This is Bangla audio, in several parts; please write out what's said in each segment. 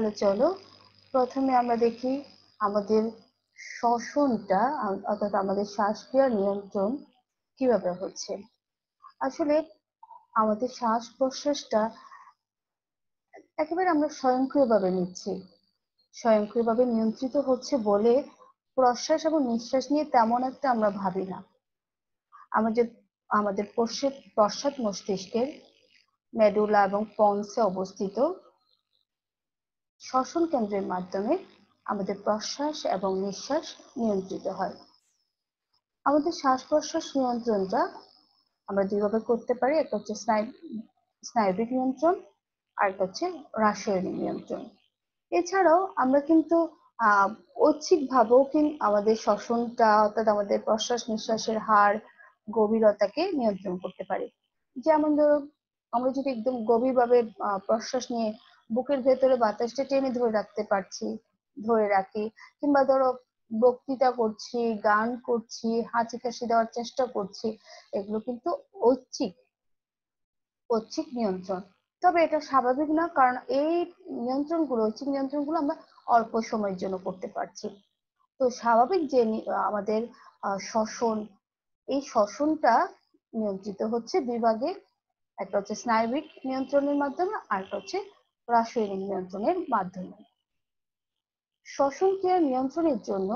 তাহলে চলো প্রথমে আমরা দেখি আমাদের শ্বসনটা অর্থাৎ আমাদের শ্বাসক্রিয়ার নিয়ন্ত্রণ কিভাবে হচ্ছে। আসলে আমাদের শ্বাস প্রশ্বাসটা একেবারে আমরা স্বয়ংক্রিয়ভাবে নিচ্ছি, স্বয়ংক্রিয়ভাবে নিয়ন্ত্রিত হচ্ছে বলে প্রশ্বাস এবং নিঃশ্বাস নিয়ে তেমন একটা আমরা ভাবি না। আমাদের পশ্চাৎ মস্তিষ্কের মেডুলা এবং পন্সে অবস্থিত শ্বসন কেন্দ্রের মাধ্যমে আমাদের প্রশ্বাস এবং নিঃশ্বাস নিয়ন্ত্রিত হয়। আমাদের শ্বাস প্রশ্বাস নিয়ন্ত্রণটা আমরা দুইভাবে করতে পারি, একটা হচ্ছে স্নায়বিক নিয়ন্ত্রণ আর একটা হচ্ছে রাসায়নিক নিয়ন্ত্রণ। এছাড়াও আমরা কিন্তু ঐচ্ছিক ভাবেও আমাদের শ্বসনটা অর্থাৎ আমাদের প্রশ্বাস নিঃশ্বাসের হার গভীরতাকে নিয়ন্ত্রণ করতে পারি। যেমন ধরো আমরা যদি একদম গভীরভাবে প্রশ্বাস নিয়ে বুকের ভেতরে বাতাসটা টেনে ধরে রাখি, কিংবা ধরো বক্তৃতা করছি, গান করছি, হাঁচি কাশি দেওয়ার চেষ্টা করছি, এগুলো কিন্তু ঐচ্ছিক নিয়ন্ত্রণ। তবে এটা স্বাভাবিক না, কারণ এই ঐচ্ছিক নিয়ন্ত্রণগুলো আমরা অল্প সময়ের জন্য করতে পারছি। তো স্বাভাবিক যে আমাদের শ্বসন, এই শ্বসনটা নিয়ন্ত্রিত হচ্ছে দুই ভাগে, একটা হচ্ছে স্নায়বিক নিয়ন্ত্রণের মাধ্যমে আর একটা হচ্ছে রাসায়নিক নিয়ন্ত্রণের মাধ্যমে। শ্বসন ক্রিয়া নিয়ন্ত্রণের জন্য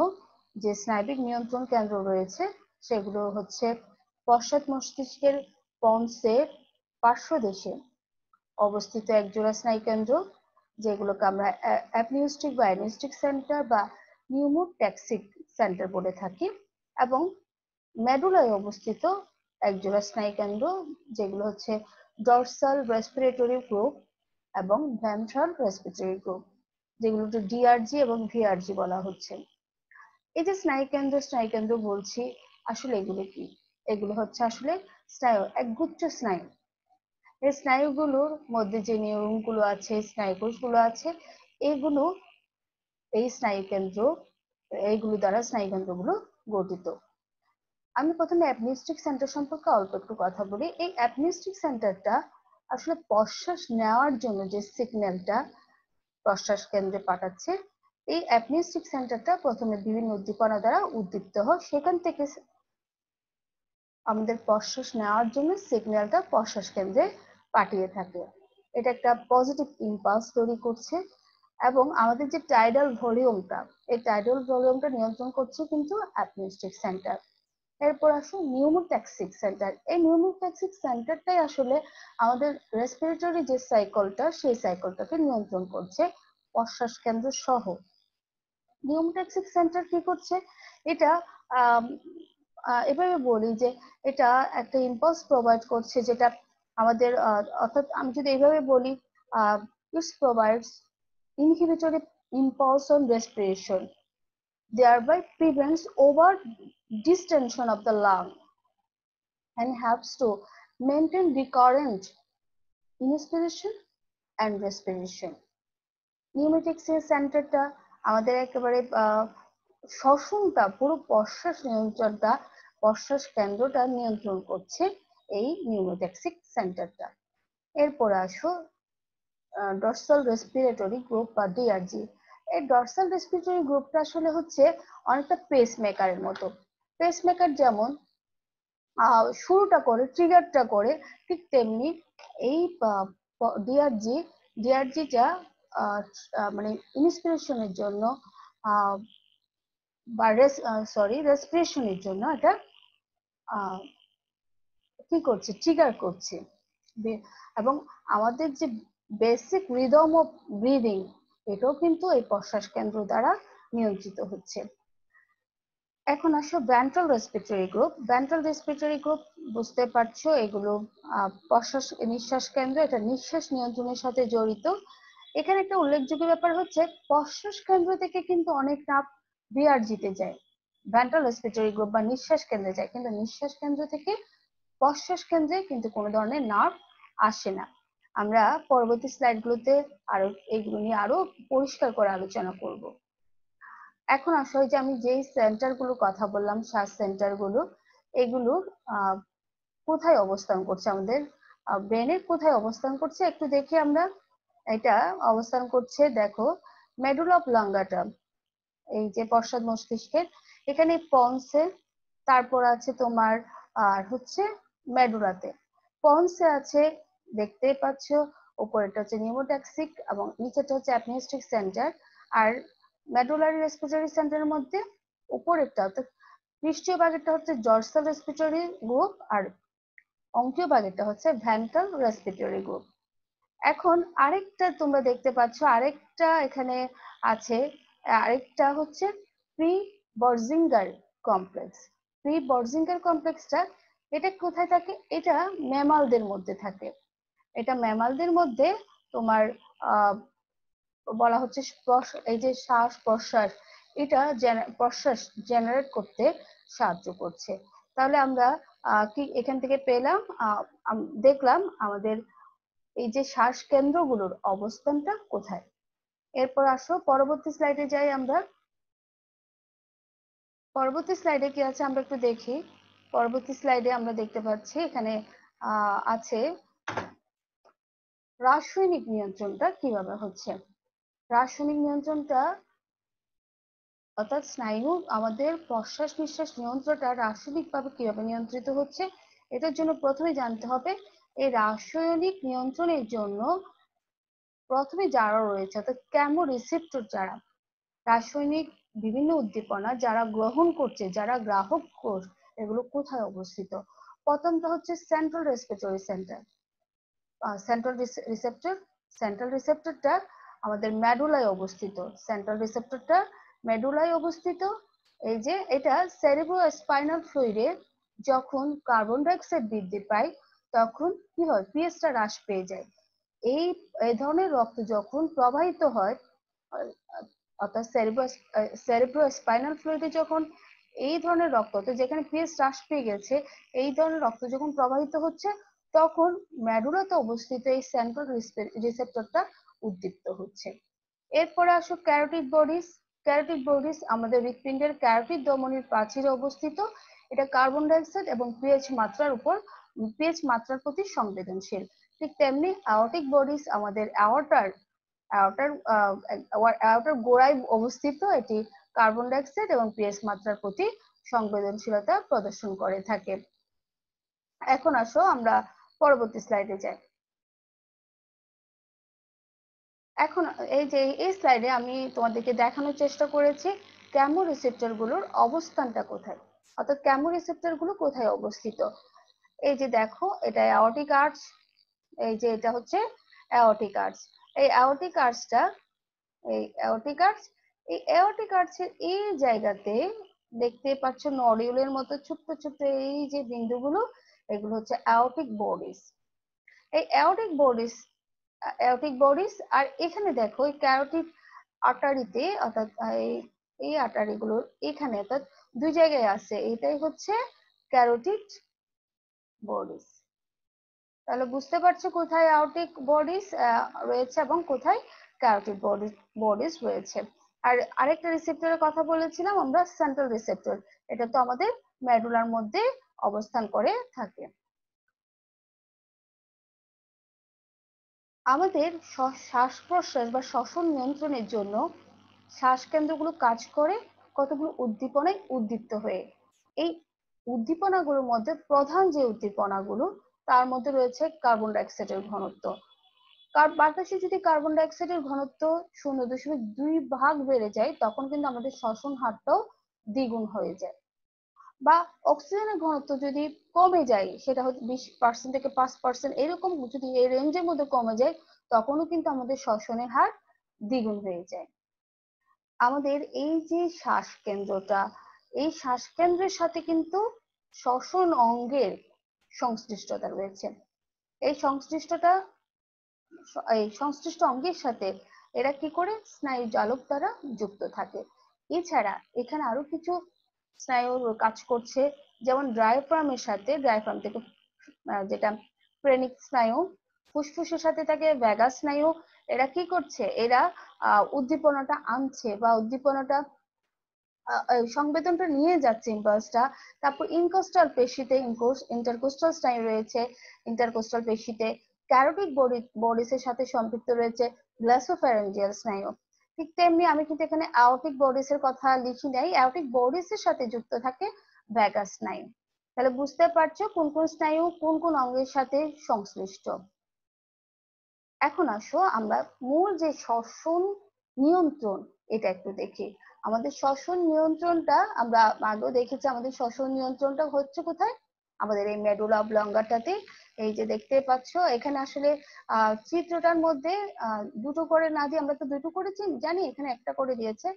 যে স্নায়বিক নিয়ন্ত্রণ কেন্দ্র রয়েছে সেগুলো হচ্ছে পশ্চাৎ মস্তিষ্কের পন্সের পার্শ্বদেশে অবস্থিত একজোড়া স্নায়ুকেন্দ্র, যেগুলোকে আমরা অ্যাপনিউস্টিক বা অ্যানিস্টিক সেন্টার বা নিউমোট্যাক্সিক সেন্টার বলে থাকি, এবং মেডুলায় অবস্থিত একজোড়া স্নায়ুকেন্দ্র যেগুলো হচ্ছে ডরসাল রেসপিরেটরি গ্রুপ এবং ভেন্ট্রাল রেসপিরেটরি গ্রুপ, যেগুলোকে ডিআরজি এবং ভিআরজি বলা হচ্ছে। এই যে স্নায়ুকেন্দ্র বলছি, আসলে এগুলো কি? এগুলো হচ্ছে আসলে স্নায়ু, একগুচ্ছ স্নায়ু। এই স্নায়ুগুলোর মধ্যে যে নিউরনগুলো আছে, স্নায়ুকোষগুলো আছে, এগুলো এই এইগুলো দ্বারা স্নায়ুকেন্দ্রগুলো গঠিত। আমি প্রথমে অ্যাপনিস্টিক সেন্টার সম্পর্কে অল্প একটু কথা বলি। এই অ্যাপনিস্টিক সেন্টারটা আসলে প্রশ্বাস নেওয়ার জন্য যে সিগন্যালটা প্রশ্বাস কেন্দ্রে পাঠাচ্ছে, এই অ্যাপনিস্টিক সেন্টারটা প্রথমে বিভিন্ন উদ্দীপনা দ্বারা উদ্দীপ্ত হয়, সেখান থেকে আমাদের প্রশ্বাস নেওয়ার জন্য সিগন্যালটা প্রশ্বাস কেন্দ্রে পাঠিয়ে থাকে। এটা একটা পজিটিভ ইম্পালস তৈরি করছে, এবং আমাদের যে টাইডাল ভলিউমটা, এই টাইডাল ভলিউমটা নিয়ন্ত্রণ করছে কিন্তু অ্যাপনিস্টিক সেন্টার। এরপর আসুন নিউমোট্যাক্সিক সেন্টার। এই নিউমোট্যাক্সিক সেন্টারটাই আসলে আমাদের রেসপিরেটরি যে সাইকেলটা, সেই সাইকেলটাকে নিয়ন্ত্রণ করছে প্রশ্বাস কেন্দ্র সহ। নিউমোট্যাক্সিক সেন্টার কি করছে? এটা এভাবে বলি যে এটা একটা ইম্পালস প্রোভাইড করছে, যেটা আমাদের অর্থাৎ আমি যদি এইভাবে বলি, ইট provides inhibitory impulse on respiration, thereby prevents over distension of the lung and helps to maintain recurrent inspiration and respiration. নিউমেটিক্স সেন্টারটা আমাদের একেবারে শ্বসনটা, পুরো প্রশ্বাস কেন্দ্রটা নিয়ন্ত্রণ করছে এই নিউমেটিক্সিক সেন্টারটা। এরপর আসো ডর্সাল রেসপিরেটরি গ্রুপ বা ডিআরজি। এই ডর্সাল রেসপিরেটরি গ্রুপটা আসলে হচ্ছে অনেকটা পেসমেকারের মতো। পেসমেকার যেমন শুরুটা করে, ট্রিগারটা করে, ঠিক তেমনি এই ডিআরজিটা মানে ইন্সপিরেশনের জন্য বা রেসপিরেশনের জন্য এটা কি করছে, ট্রিগার করছে। এবং আমাদের যে বেসিক রিদম অফ ব্রিদিং, এটাও কিন্তু এই প্রশ্বাস কেন্দ্র দ্বারা নিয়ন্ত্রিত হচ্ছে। এখন আসো ventral respiratory group. Ventral respiratory group বুঝতে পারছো, এগুলো নিঃশ্বাস কেন্দ্র, এটা নিঃশ্বাস নিয়ন্ত্রণের সাথে জড়িত। এখানে একটা উল্লেখযোগ্য ব্যাপার হচ্ছে প্রশ্বাস কেন্দ্র থেকে কিন্তু অনেক নার্ভ ভিআরজিতে যায়, ভেন্ট্রাল রেসপিরেটরি গ্রুপ বা নিঃশ্বাস কেন্দ্রে যায়, কিন্তু নিঃশ্বাস কেন্দ্র থেকে প্রশ্বাস কেন্দ্রে কিন্তু কোনো ধরনের নার্ভ আসে না। আমরা পরবর্তী স্লাইডগুলোতে আরো এগুলো নিয়ে আরো পরিষ্কার করে আলোচনা করব। এখন আসলে যে আমি যেই সেন্টারগুলো কথা বললাম, শ্বাস সেন্টারগুলো, এগুলো কোথায় অবস্থান করছে, আমাদের ব্রেনের কোথায় অবস্থান করছে একটু দেখি আমরা। এটা অবস্থান করছে দেখো মেডুলা অবলাঙ্গাটা, এই যে পশ্চাৎ মস্তিষ্কের এখানে পন্সে, তারপর আছে তোমার আর হচ্ছে মেডুলাতে। পন্সে আছে দেখতেই পাচ্ছ, উপরেটা হচ্ছে নিউমোট্যাক্সিক এবং নিচেটা হচ্ছে অ্যাপনিস্টিক সেন্টার। আর মেডুলারি রেসপিরেটরি সেন্টারের মধ্যে উপরেরটা অর্থাৎ পৃষ্ঠীয় ভাগেরটা হচ্ছে জর্সাল রেসপিরেটরি গ্রুপ, আর অঙ্কীয় ভাগেরটা হচ্ছে ভেন্ট্রাল রেসপিরেটরি গ্রুপ। এখন আরেকটা তোমরা দেখতে পাচ্ছ, আরেকটা এখানে আছে, আরেকটা হচ্ছে প্রি বর্জিঙ্গার কমপ্লেক্স। প্রি বর্জিঙ্গার কমপ্লেক্সটা এটা কোথায় থাকে? এটা ম্যামালদের মধ্যে থাকে। এটা ম্যামালদের মধ্যে তোমার আহ বলা হচ্ছে এই যে শ্বাস প্রশ্বাস, এটা প্রশ্বাস জেনারেট করতে সাহায্য করছে। তাহলে আমরা কি এখান থেকে পেলাম, দেখলাম আমাদের এই যে শ্বাস কেন্দ্রগুলোর অবস্থানটা কোথায়। এরপর আসো পরবর্তী স্লাইডে যাই আমরা। পরবর্তী স্লাইডে কি আছে আমরা একটু দেখি। পরবর্তী স্লাইডে আমরা দেখতে পাচ্ছি এখানে আছে রাসায়নিক নিয়ন্ত্রণটা কিভাবে হচ্ছে। রাসায়নিক নিয়ন্ত্রণটা অর্থাৎ স্নায়ু আমাদের প্রশ্বাস নিঃশ্বাস নিয়ন্ত্রণটা রাসায়নিকভাবে কিভাবে নিয়ন্ত্রিত হচ্ছে, এটার জন্য প্রথমে জানতে হবে এই রাসায়নিক নিয়ন্ত্রণের জন্য প্রথমে যারা রয়েছে অর্থাৎ কেমো রিসেপ্টর, যারা রাসায়নিক বিভিন্ন উদ্দীপনা যারা গ্রহণ করছে, যারা গ্রাহক কোষ, এগুলো কোথায় অবস্থিত? প্রথমটা হচ্ছে central respiratory centre, central receptor. সেন্ট্রাল রিসেপ্টরটা আমাদের মেডুলায় অবস্থিত। সেন্ট্রাল রিসেপ্টরটা মেডুলায় অবস্থিত। এই যে এটা সেরিব্রো স্পাইনাল ফ্লুইডে যখন কার্বন ডাইঅক্সাইড বৃদ্ধি পায় তখন কি হয়, পিএইচটা হ্রাস পেয়ে যায়। এই এই ধরনের রক্ত যখন প্রবাহিত হয় অর্থাৎ সেরিব্রো স্পাইনাল ফ্লুইডে যখন এই ধরনের রক্ত যেখানে পিএইচ হ্রাস পেয়ে গেছে, এই ধরনের রক্ত যখন প্রবাহিত হচ্ছে তখন মেডুলাতে অবস্থিত এই সেন্ট্রাল রিসেপ্টরটা উদ্দীপ্ত হচ্ছে। এরপরে আসো ক্যারোটিড বডিজ। ক্যারোটিড বডিজ আমাদের হৃৎপিণ্ডের ক্যারোটিড ধমনীর প্রাচীরে অবস্থিত। এটা কার্বন ডাইঅক্সাইড এবং পিএইচ মাত্রার প্রতি সংবেদনশীল। ঠিক তেমনি অ্যাওর্টিক বডিজ আমাদের অ্যাওর্টার গোড়ায় অবস্থিত। এটি কার্বন ডাইঅক্সাইড এবং পিএইচ মাত্রার প্রতি সংবেদনশীলতা প্রদর্শন করে থাকে। এখন আসো আমরা পরবর্তী স্লাইডে যাই। এখন এই যে এই স্লাইডে আমি তোমাদেরকে দেখানোর চেষ্টা করেছি ক্যামো রিসেপ্টর গুলোর অবস্থানটা কোথায়, অর্থাৎ ক্যামো রিসেপ্টর গুলো কোথায় অবস্থিত। এই যে দেখো এটা অ্যাওর্টিক আর্চ, এই যে এটা হচ্ছে অ্যাওর্টিক আর্চ। এই অ্যাওর্টিক আর্চটা, এই অ্যাওর্টিক আর্চ, এই অ্যাওর্টিক আর্চের এই জায়গাতে দেখতে পাচ্ছ নডিউলের মতো ছোট্ট ছোট্ট এই যে বিন্দুগুলো, এগুলো হচ্ছে অ্যাওর্টিক বডিজ। এই অ্যাওর্টিক বডিজ আর এখানে দেখো এই ক্যারোটিড আর্টারিতে অর্থাৎ এই আর্টারিগুলোর এখানে অর্থাৎ দুই জায়গায় আছে, এটাই হচ্ছে ক্যারোটিড বডিজ। তাহলে বুঝতে পারছো কোথায় অ্যাওর্টিক বডিজ রয়েছে এবং কোথায় ক্যারোটিড বডিজ রয়েছে। আর আরেকটা রিসেপ্টরের কথা বলেছিলাম আমরা, সেন্ট্রাল রিসেপ্টর। এটা তো আমাদের মেডুলার মধ্যে অবস্থান করে থাকে। আমাদের শ্বাস প্রশ্বাস বা শ্বসন নিয়ন্ত্রণের জন্য শ্বাসকেন্দ্রগুলো কাজ করে কতগুলো উদ্দীপনায় উদ্দীপ্ত হয়ে। এই উদ্দীপনাগুলোর মধ্যে প্রধান যে উদ্দীপনাগুলো তার মধ্যে রয়েছে কার্বন ডাইঅক্সাইডের ঘনত্ব। বাতাসে যদি কার্বন ডাইঅক্সাইডের ঘনত্ব 0.2 ভাগ বেড়ে যায় তখন কিন্তু আমাদের শ্বসন হারটাও দ্বিগুণ হয়ে যায়। বা অক্সিজেনের ঘনত্ব যদি কমে যায়, সেটা হচ্ছে 20% থেকে 5%, এরকম যদি এই রেঞ্জের মধ্যে কমে যায় তখনও কিন্তু আমাদের শ্বসনের হার দ্বিগুণ হয়ে যায়। আমাদের এই যে শ্বাসকেন্দ্রটা, এই শ্বাসকেন্দ্রের সাথে কিন্তু শ্বসন অঙ্গের সংশ্লিষ্টতা রয়েছে। এই সংশ্লিষ্ট অঙ্গের সাথে এরা কি করে স্নায়ু জালক দ্বারা যুক্ত থাকে। এছাড়া এখানে আরো কিছু স্নায়ু কাজ করছে, যেমন ডায়াফ্রামের সাথে, ডায়াফ্রাম থেকে যেটা ফ্রেনিক স্নায়ু, ফুসফুসের সাথে থাকে ভ্যাগাস স্নায়ু। এরা কি করছে, এরা উদ্দীপনাটা আনছে বা উদ্দীপনাটা সংবেদনটা নিয়ে যাচ্ছে ইম্পালসটা। তারপর ইনকোস্টাল পেশিতে ইন্টারকোস্টাল স্নায়ু রয়েছে, ইন্টারকোস্টাল পেশিতে ক্যারোটিড বডিসের সাথে সম্পৃক্ত রয়েছে গ্লাসোফ্যারেঞ্জিয়াল স্নায়ু। ঠিক তেমনি আমি কিন্তু এখানে অ্যাওর্টিক বডিসের কথা লিখি নাই, অ্যাওর্টিক বডিসের সাথে যুক্ত থাকে ভ্যাগাস স্নায়ু। তাহলে বুঝতে পারছো কোন কোন স্নায়ু কোন কোন অঙ্গের সাথে সংশ্লিষ্ট। এখন আসো আমরা মূল যে শ্বসন নিয়ন্ত্রণ এটা একটু দেখি। আমাদের শ্বসন নিয়ন্ত্রণটা আমরা আগেও দেখেছি, আমাদের শ্বসন নিয়ন্ত্রণটা হচ্ছে কোথায়, আমাদের এই মেডুলা অবলঙ্গাটাতে। এই যে দেখতে পাচ্ছ এখানে আসলে চিত্রটার মধ্যে দুটো করে না দিয়ে, আমরা তো দুটো করেছি জানি, এখানে একটা করে দিয়েছে।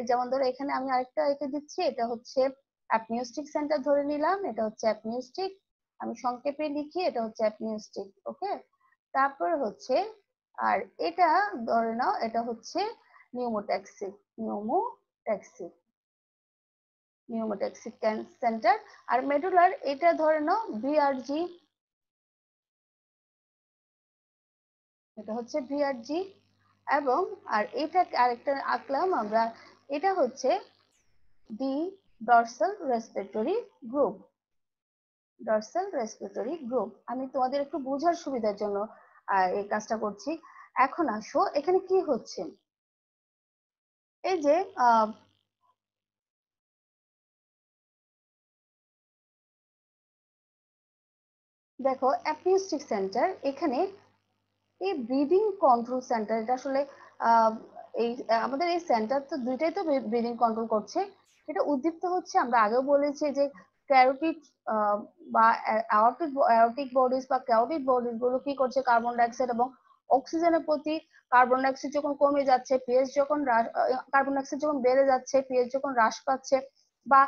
যেমন ধরো এখানে আমি আরেকটা এঁকে দিচ্ছি, এটা হচ্ছে অ্যাপনিউস্টিক সেন্টার ধরে নিলাম, এটা হচ্ছে অ্যাপনিউস্টিক, আমি সংক্ষেপে লিখি এটা হচ্ছে অ্যাপনিউস্টিক। ওকে, তারপর হচ্ছে আর এটা ধরে নাও এটা হচ্ছে নিউমোট্যাক্সিক, নিউমোট্যাক্সিক, নিউমোট্যাক্সিক সেন্টার। আর মেডুলার এটা ধরে নাও ভিআরজি, এটা হচ্ছে ভিআরজি। এবং আর এটা আরেকটা আঁকলাম আমরা, এটা হচ্ছে D dorsal respiratory group, dorsal respiratory group. আমি তোমাদের একটু বোঝার সুবিধার জন্য এই কাজটা করছি। এখন আসো এখানে কি হচ্ছে, এই যে দেখো অ্যাপনিউস্টিক সেন্টার, এখানে এই ব্রিদিং কন্ট্রোল সেন্টার, এটা আসলে এই আমাদের এই সেন্টার তো দুইটাই তো ব্রিদিং কন্ট্রোল করছে। এটা উদ্দীপ্ত হচ্ছে, আমরা আগেও বলেছি যে ক্যারোটিড বা অ্যাওর্টিক বডিজ বা ক্যারোটিড বডিজ গুলো কি করছে, কার্বন ডাইঅক্সাইড এবং অক্সিজেনের প্রতি, কার্বন ডাইঅক্সাইড যখন কমে যাচ্ছে, পিএইচ যখন কার্বন ডাইঅক্সাইড যখন বেড়ে যাচ্ছে, পিএইচ যখন হ্রাস পাচ্ছে, বা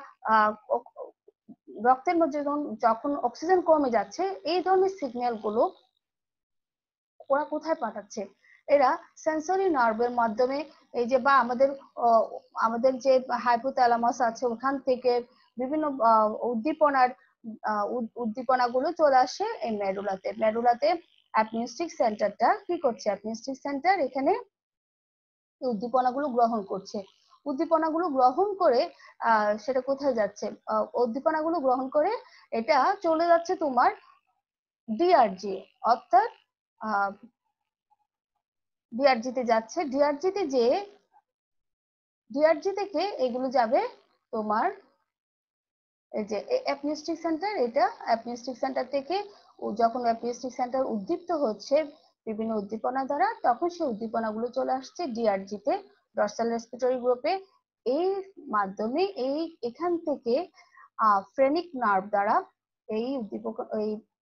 রক্তের মধ্যে যখন অক্সিজেন কমে যাচ্ছে, এই ধরনের সিগন্যাল গুলো ওরা কোথায় পাঠাচ্ছে, এরা সেন্সরি নার্ভের মাধ্যমে, এই যে বা আমাদের যে হাইপোথ্যালামাস আছে ওখান থেকে বিভিন্ন উদ্দীপনাগুলো চলে আসে এই মেডুলাতে। মেডুলাতে অ্যাপনিউস্টিক সেন্টারটা কি করছে, অ্যাপনিউস্টিক সেন্টার এখানে উদ্দীপনাগুলো গ্রহণ করছে। উদ্দীপনাগুলো গ্রহণ করে সেটা কোথায় যাচ্ছে, উদ্দীপনাগুলো গ্রহণ করে এটা চলে যাচ্ছে তোমার ডিআরজি, অর্থাৎ ডিআরজিতে যাচ্ছে। ডিআরজি থেকে এগুলো যাবে তোমার এই যে অ্যাপনিউস্টিক সেন্টার, এটা অ্যাপনিউস্টিক সেন্টার থেকে যখন অ্যাপনিউস্টিক সেন্টার উদ্দীপ্ত হচ্ছে বিভিন্ন উদ্দীপনা দ্বারা, তখন সেই উদ্দীপনাগুলো চলে আসছে ডিআরজিতে, ডর্সাল রেসপিরেটরি গ্রুপে। এই মাধ্যমে এখান থেকে ফ্রেনিক নার্ভ দ্বারা এই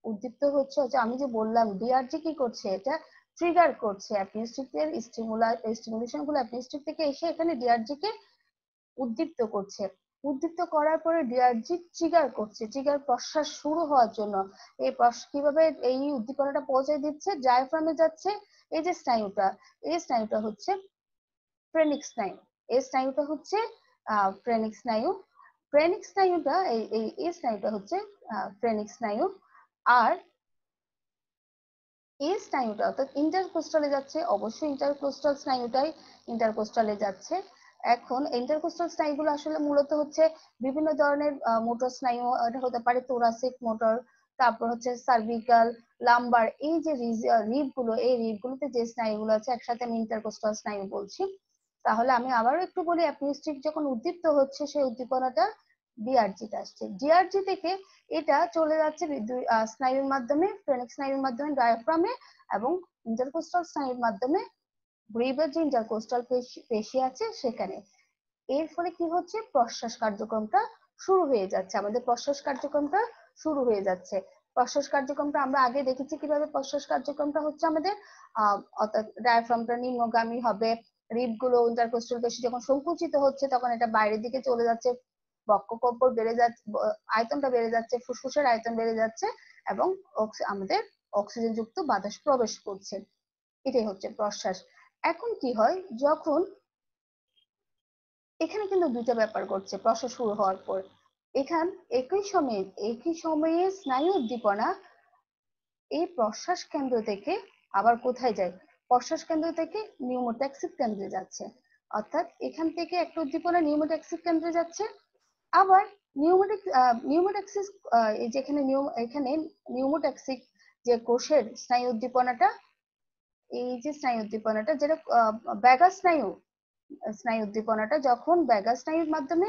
উদ্দীপ্ত হচ্ছে, আমি যে বললাম ডিআরজি কি করছে, এটা ট্রিগার করছে অ্যাপনিউস্টিকের স্টিমুলেশন গুলো অ্যাপনিউস্টিক থেকে এসে এখানে ডিআরজি কে উদ্দীপ্ত করছে। উদ্দীপ্ত করার পরে ডিআরজি ট্রিগার করছে, ট্রিগার প্রশ্বাস শুরু হওয়ার জন্য। কিভাবে এই উদ্দীপনাটা পৌঁছে দিচ্ছে, ডায়াফ্রামে যাচ্ছে। এই যে স্নায়ুটা, এই স্নায়ুটা হচ্ছে ফ্রেনিক স্নায়ু, এই স্নায়ুটা হচ্ছে ফ্রেনিক স্নায়ু। ফ্রেনিক স্নায়ুটা এই স্নায়ুটা হচ্ছে ফ্রেনিক স্নায়ু। আর এই স্নায়ুটা অর্থাৎ ইন্টারকোস্টালে যাচ্ছে, অবশ্যই ইন্টারকোস্টাল স্নায়ুটাই ইন্টারকোস্টালে যাচ্ছে। এখন ইন্টারকোস্টাল স্নায়ুগুলো আসলে মূলত হচ্ছে বিভিন্ন ধরনের মোটর স্নায়ু, এটা হতে পারে থোরাসিক মোটর, তারপর হচ্ছে সার্ভিক্যাল, লাম্বার, এই যে রিব গুলো, এই রিব গুলোতে যে স্নায়ুগুলো আছে একসাথে আমি ইন্টারকোস্টাল স্নায়ু বলছি। তাহলে আমি আবারও একটু বলি, অ্যাপনিস্টিক যখন উদ্দীপ্ত হচ্ছে সেই উদ্দীপনাটা ডিআরজিতে আসছে, ডিআরজি থেকে এটা চলে যাচ্ছে স্নায়ুর মাধ্যমে, ফ্রেনিক স্নায়ুর মাধ্যমে ডায়াফ্রামে, এবং ইন্টারকোস্টাল স্নায়ুর মাধ্যমে গ্রিবের যে ইন্টারকোস্টাল পেশি আছে সেখানে। এর ফলে কি হচ্ছে, প্রশ্বাস কার্যক্রমটা শুরু হয়ে যাচ্ছে, আমাদের প্রশ্বাস কার্যক্রমটা শুরু হয়ে যাচ্ছে। প্রশ্বাস কার্যক্রমটা আমরা আগে দেখেছি কিভাবে প্রশ্বাস কার্যক্রমটা হচ্ছে আমাদের অর্থাৎ ডায়াফ্রামটা নিম্নগামী হবে, রিব গুলো ইন্টারকোস্টাল পেশি যখন সংকুচিত হচ্ছে তখন এটা বাইরের দিকে চলে যাচ্ছে, বক্ষকম্পন বেড়ে যাচ্ছে, আয়তনটা বেড়ে যাচ্ছে, ফুসফুসের আয়তন বেড়ে যাচ্ছে, এবং আমাদের অক্সিজেন যুক্ত বাতাস প্রবেশ করছে। এটাই হচ্ছে প্রশ্বাস। এখন কি হয়, যখন এখানে কিন্তু দুইটা ব্যাপার ঘটছে প্রশ্বাস শুরু হওয়ার পর, একই সময়ে স্নায়ু উদ্দীপনা এই প্রশ্বাস কেন্দ্র থেকে আবার কোথায় যায়, প্রশ্বাস কেন্দ্র থেকে নিউমোট্যাক্সিক কেন্দ্রে যাচ্ছে। অর্থাৎ এখান থেকে একটা উদ্দীপনা নিউমোট্যাক্সিক কেন্দ্রে যাচ্ছে, আবার নিউমোট্যাক্সিস, যেখানে এখানে নিউমোট্যাক্সিক যে কোষের স্নায়ু উদ্দীপনাটা, এই যে স্নায়ু উদ্দীপনাটা যেটা ব্যাগা স্নায়ু স্নায়ু উদ্দীপনাটা যখন ব্যাগা স্নায়ুর মাধ্যমে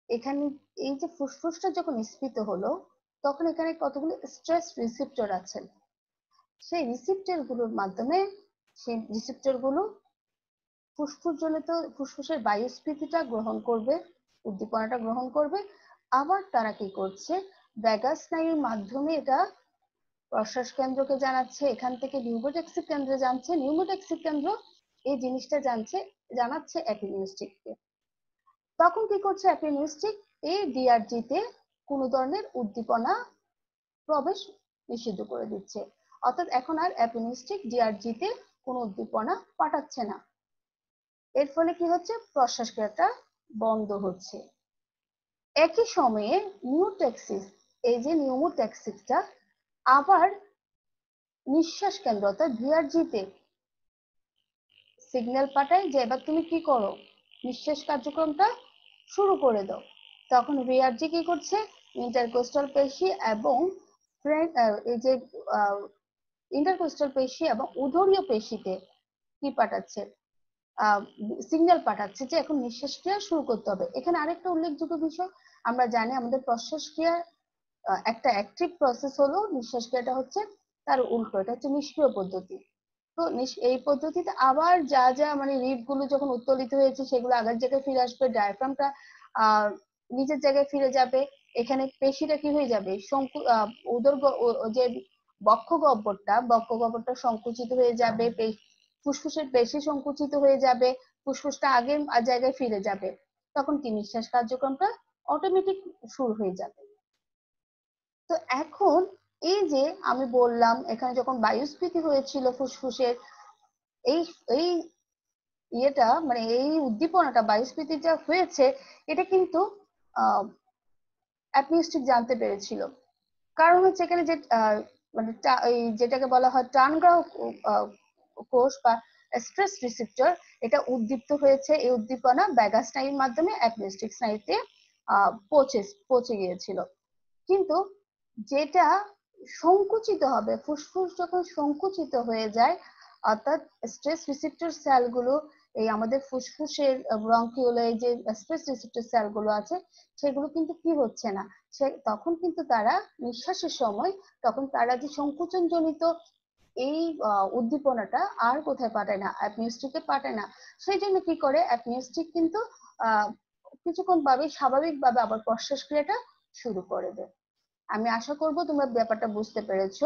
এখানে এই যে ফুসফুসটা যখন স্ফীত হলো, তখন এখানে কতগুলো স্ট্রেস রিসেপ্টর আছে। সেই রিসেপ্টর গুলোর মাধ্যমে সেই রিসেপ্টর গুলো ফুসফুস জনিত ফুসফুসের বায়ুস্ফীতিটা গ্রহণ করবে, উদ্দীপনাটা গ্রহণ করবে। আবার তারা কি করছে, ভ্যাগাস স্নায়ুর মাধ্যমে এটা প্রশ্বাস কেন্দ্রকে জানাচ্ছে, এখান থেকে নিউমোট্যাক্সিক কেন্দ্রে জানছে, নিউমোট্যাক্সিক কেন্দ্র এই জিনিসটা জানাচ্ছে অ্যাপিনিউস্টিককে। তখন কি করছে অ্যাপিনিউস্টিক, এই ডিআরজি তে কোনো ধরনের উদ্দীপনা প্রবেশ নিষিদ্ধ করে দিচ্ছে। অর্থাৎ এখন আর অ্যাপিনিউস্টিক ডিআরজি তে কোনো উদ্দীপনা পাঠাচ্ছে না। এর ফলে কি হচ্ছে, প্রশ্বাস ক্রিয়াটা বন্ধ হচ্ছে। একই সময়ে নিউমোট্যাক্সিস, এই যে নিউমোট্যাক্সিসটা আবার নিঃশ্বাস কেন্দ্র অর্থাৎ ডিআরজি তে সিগন্যাল পাঠায় যে এবার তুমি কি করো, নিঃশ্বাস কার্যক্রমটা শুরু করে দাও। তখন ভিআরজি কি করছে, ইন্টারকোস্টাল পেশি এবং এই যে ইন্টারকোস্টাল পেশি এবং উদরীয় পেশিতে কি পাঠাচ্ছে, সিগন্যাল পাঠাচ্ছে যে এখন নিঃশ্বাস ক্রিয়া শুরু করতে হবে। এখানে আরেকটা উল্লেখযোগ্য বিষয়, আমরা জানি আমাদের প্রশ্বাস ক্রিয়া একটা অ্যাক্টিভ প্রসেস হলো, নিঃশ্বাস ক্রিয়াটা হচ্ছে তার উল্টো, এটা হচ্ছে নিষ্ক্রিয় পদ্ধতি। তো এই পদ্ধতিতে আবার যা যা মানে রিপ গুলো যখন উত্তোলিত হয়েছে সেগুলো আগের জায়গায় ফিরে আসবে, ডায়াফ্রামটা নিজের জায়গায় ফিরে যাবে, এখানে পেশিটা কি হয়ে যাবে, যে বক্ষ গহ্বরটা সংকুচিত হয়ে যাবে, ফুসফুসের পেশি সংকুচিত হয়ে যাবে, ফুসফুসটা আগের জায়গায় ফিরে যাবে, তখন কি নিঃশ্বাস কার্যক্রমটা অটোমেটিক শুরু হয়ে যাবে। তো এখন এই যে আমি বললাম এখানে যখন বায়ুস্ফীতি হয়েছিল ফুসফুসের, এই এই ইয়েটা মানে এই উদ্দীপনাটা বায়ুস্ফীতি যা হয়েছে এটা কিন্তু অ্যাপনিস্টিক জানতে পেরেছিল। কারণ হচ্ছে এখানে যে মানে যেটাকে বলা হয় টানগ্রাহক কোষ বা স্ট্রেস রিসেপ্টর, এটা উদ্দীপ্ত হয়েছে, এই উদ্দীপনা ভ্যাগাস স্নায়ুর মাধ্যমে অ্যাপনিস্টিক স্নায়ুতে পৌঁছে গিয়েছিল। কিন্তু যেটা সংকুচিত হবে, ফুসফুস যখন সংকুচিত হয়ে যায়, অর্থাৎ স্ট্রেস রিসেপ্টর সেলগুলো এই আমাদের ফুসফুসের ব্রঙ্কিওলে যে স্ট্রেস রিসেপ্টর সেলগুলো আছে সেগুলো কিন্তু কি হচ্ছে না, তখন কিন্তু তারা নিঃশ্বাসের সময় তখন তারা যে সংকুচন জনিত এই উদ্দীপনাটা আর কোথায় পাঠায় না, অ্যাপনিউস্টিকে পাঠায় না। সেই জন্য কি করে অ্যাপনিউস্টিক কিন্তু কিছুক্ষণ ভাবে স্বাভাবিকভাবে আবার প্রশ্বাস ক্রিয়াটা শুরু করে দেয়। আমি আশা করব তোমরা ব্যাপারটা বুঝতে পেরেছো,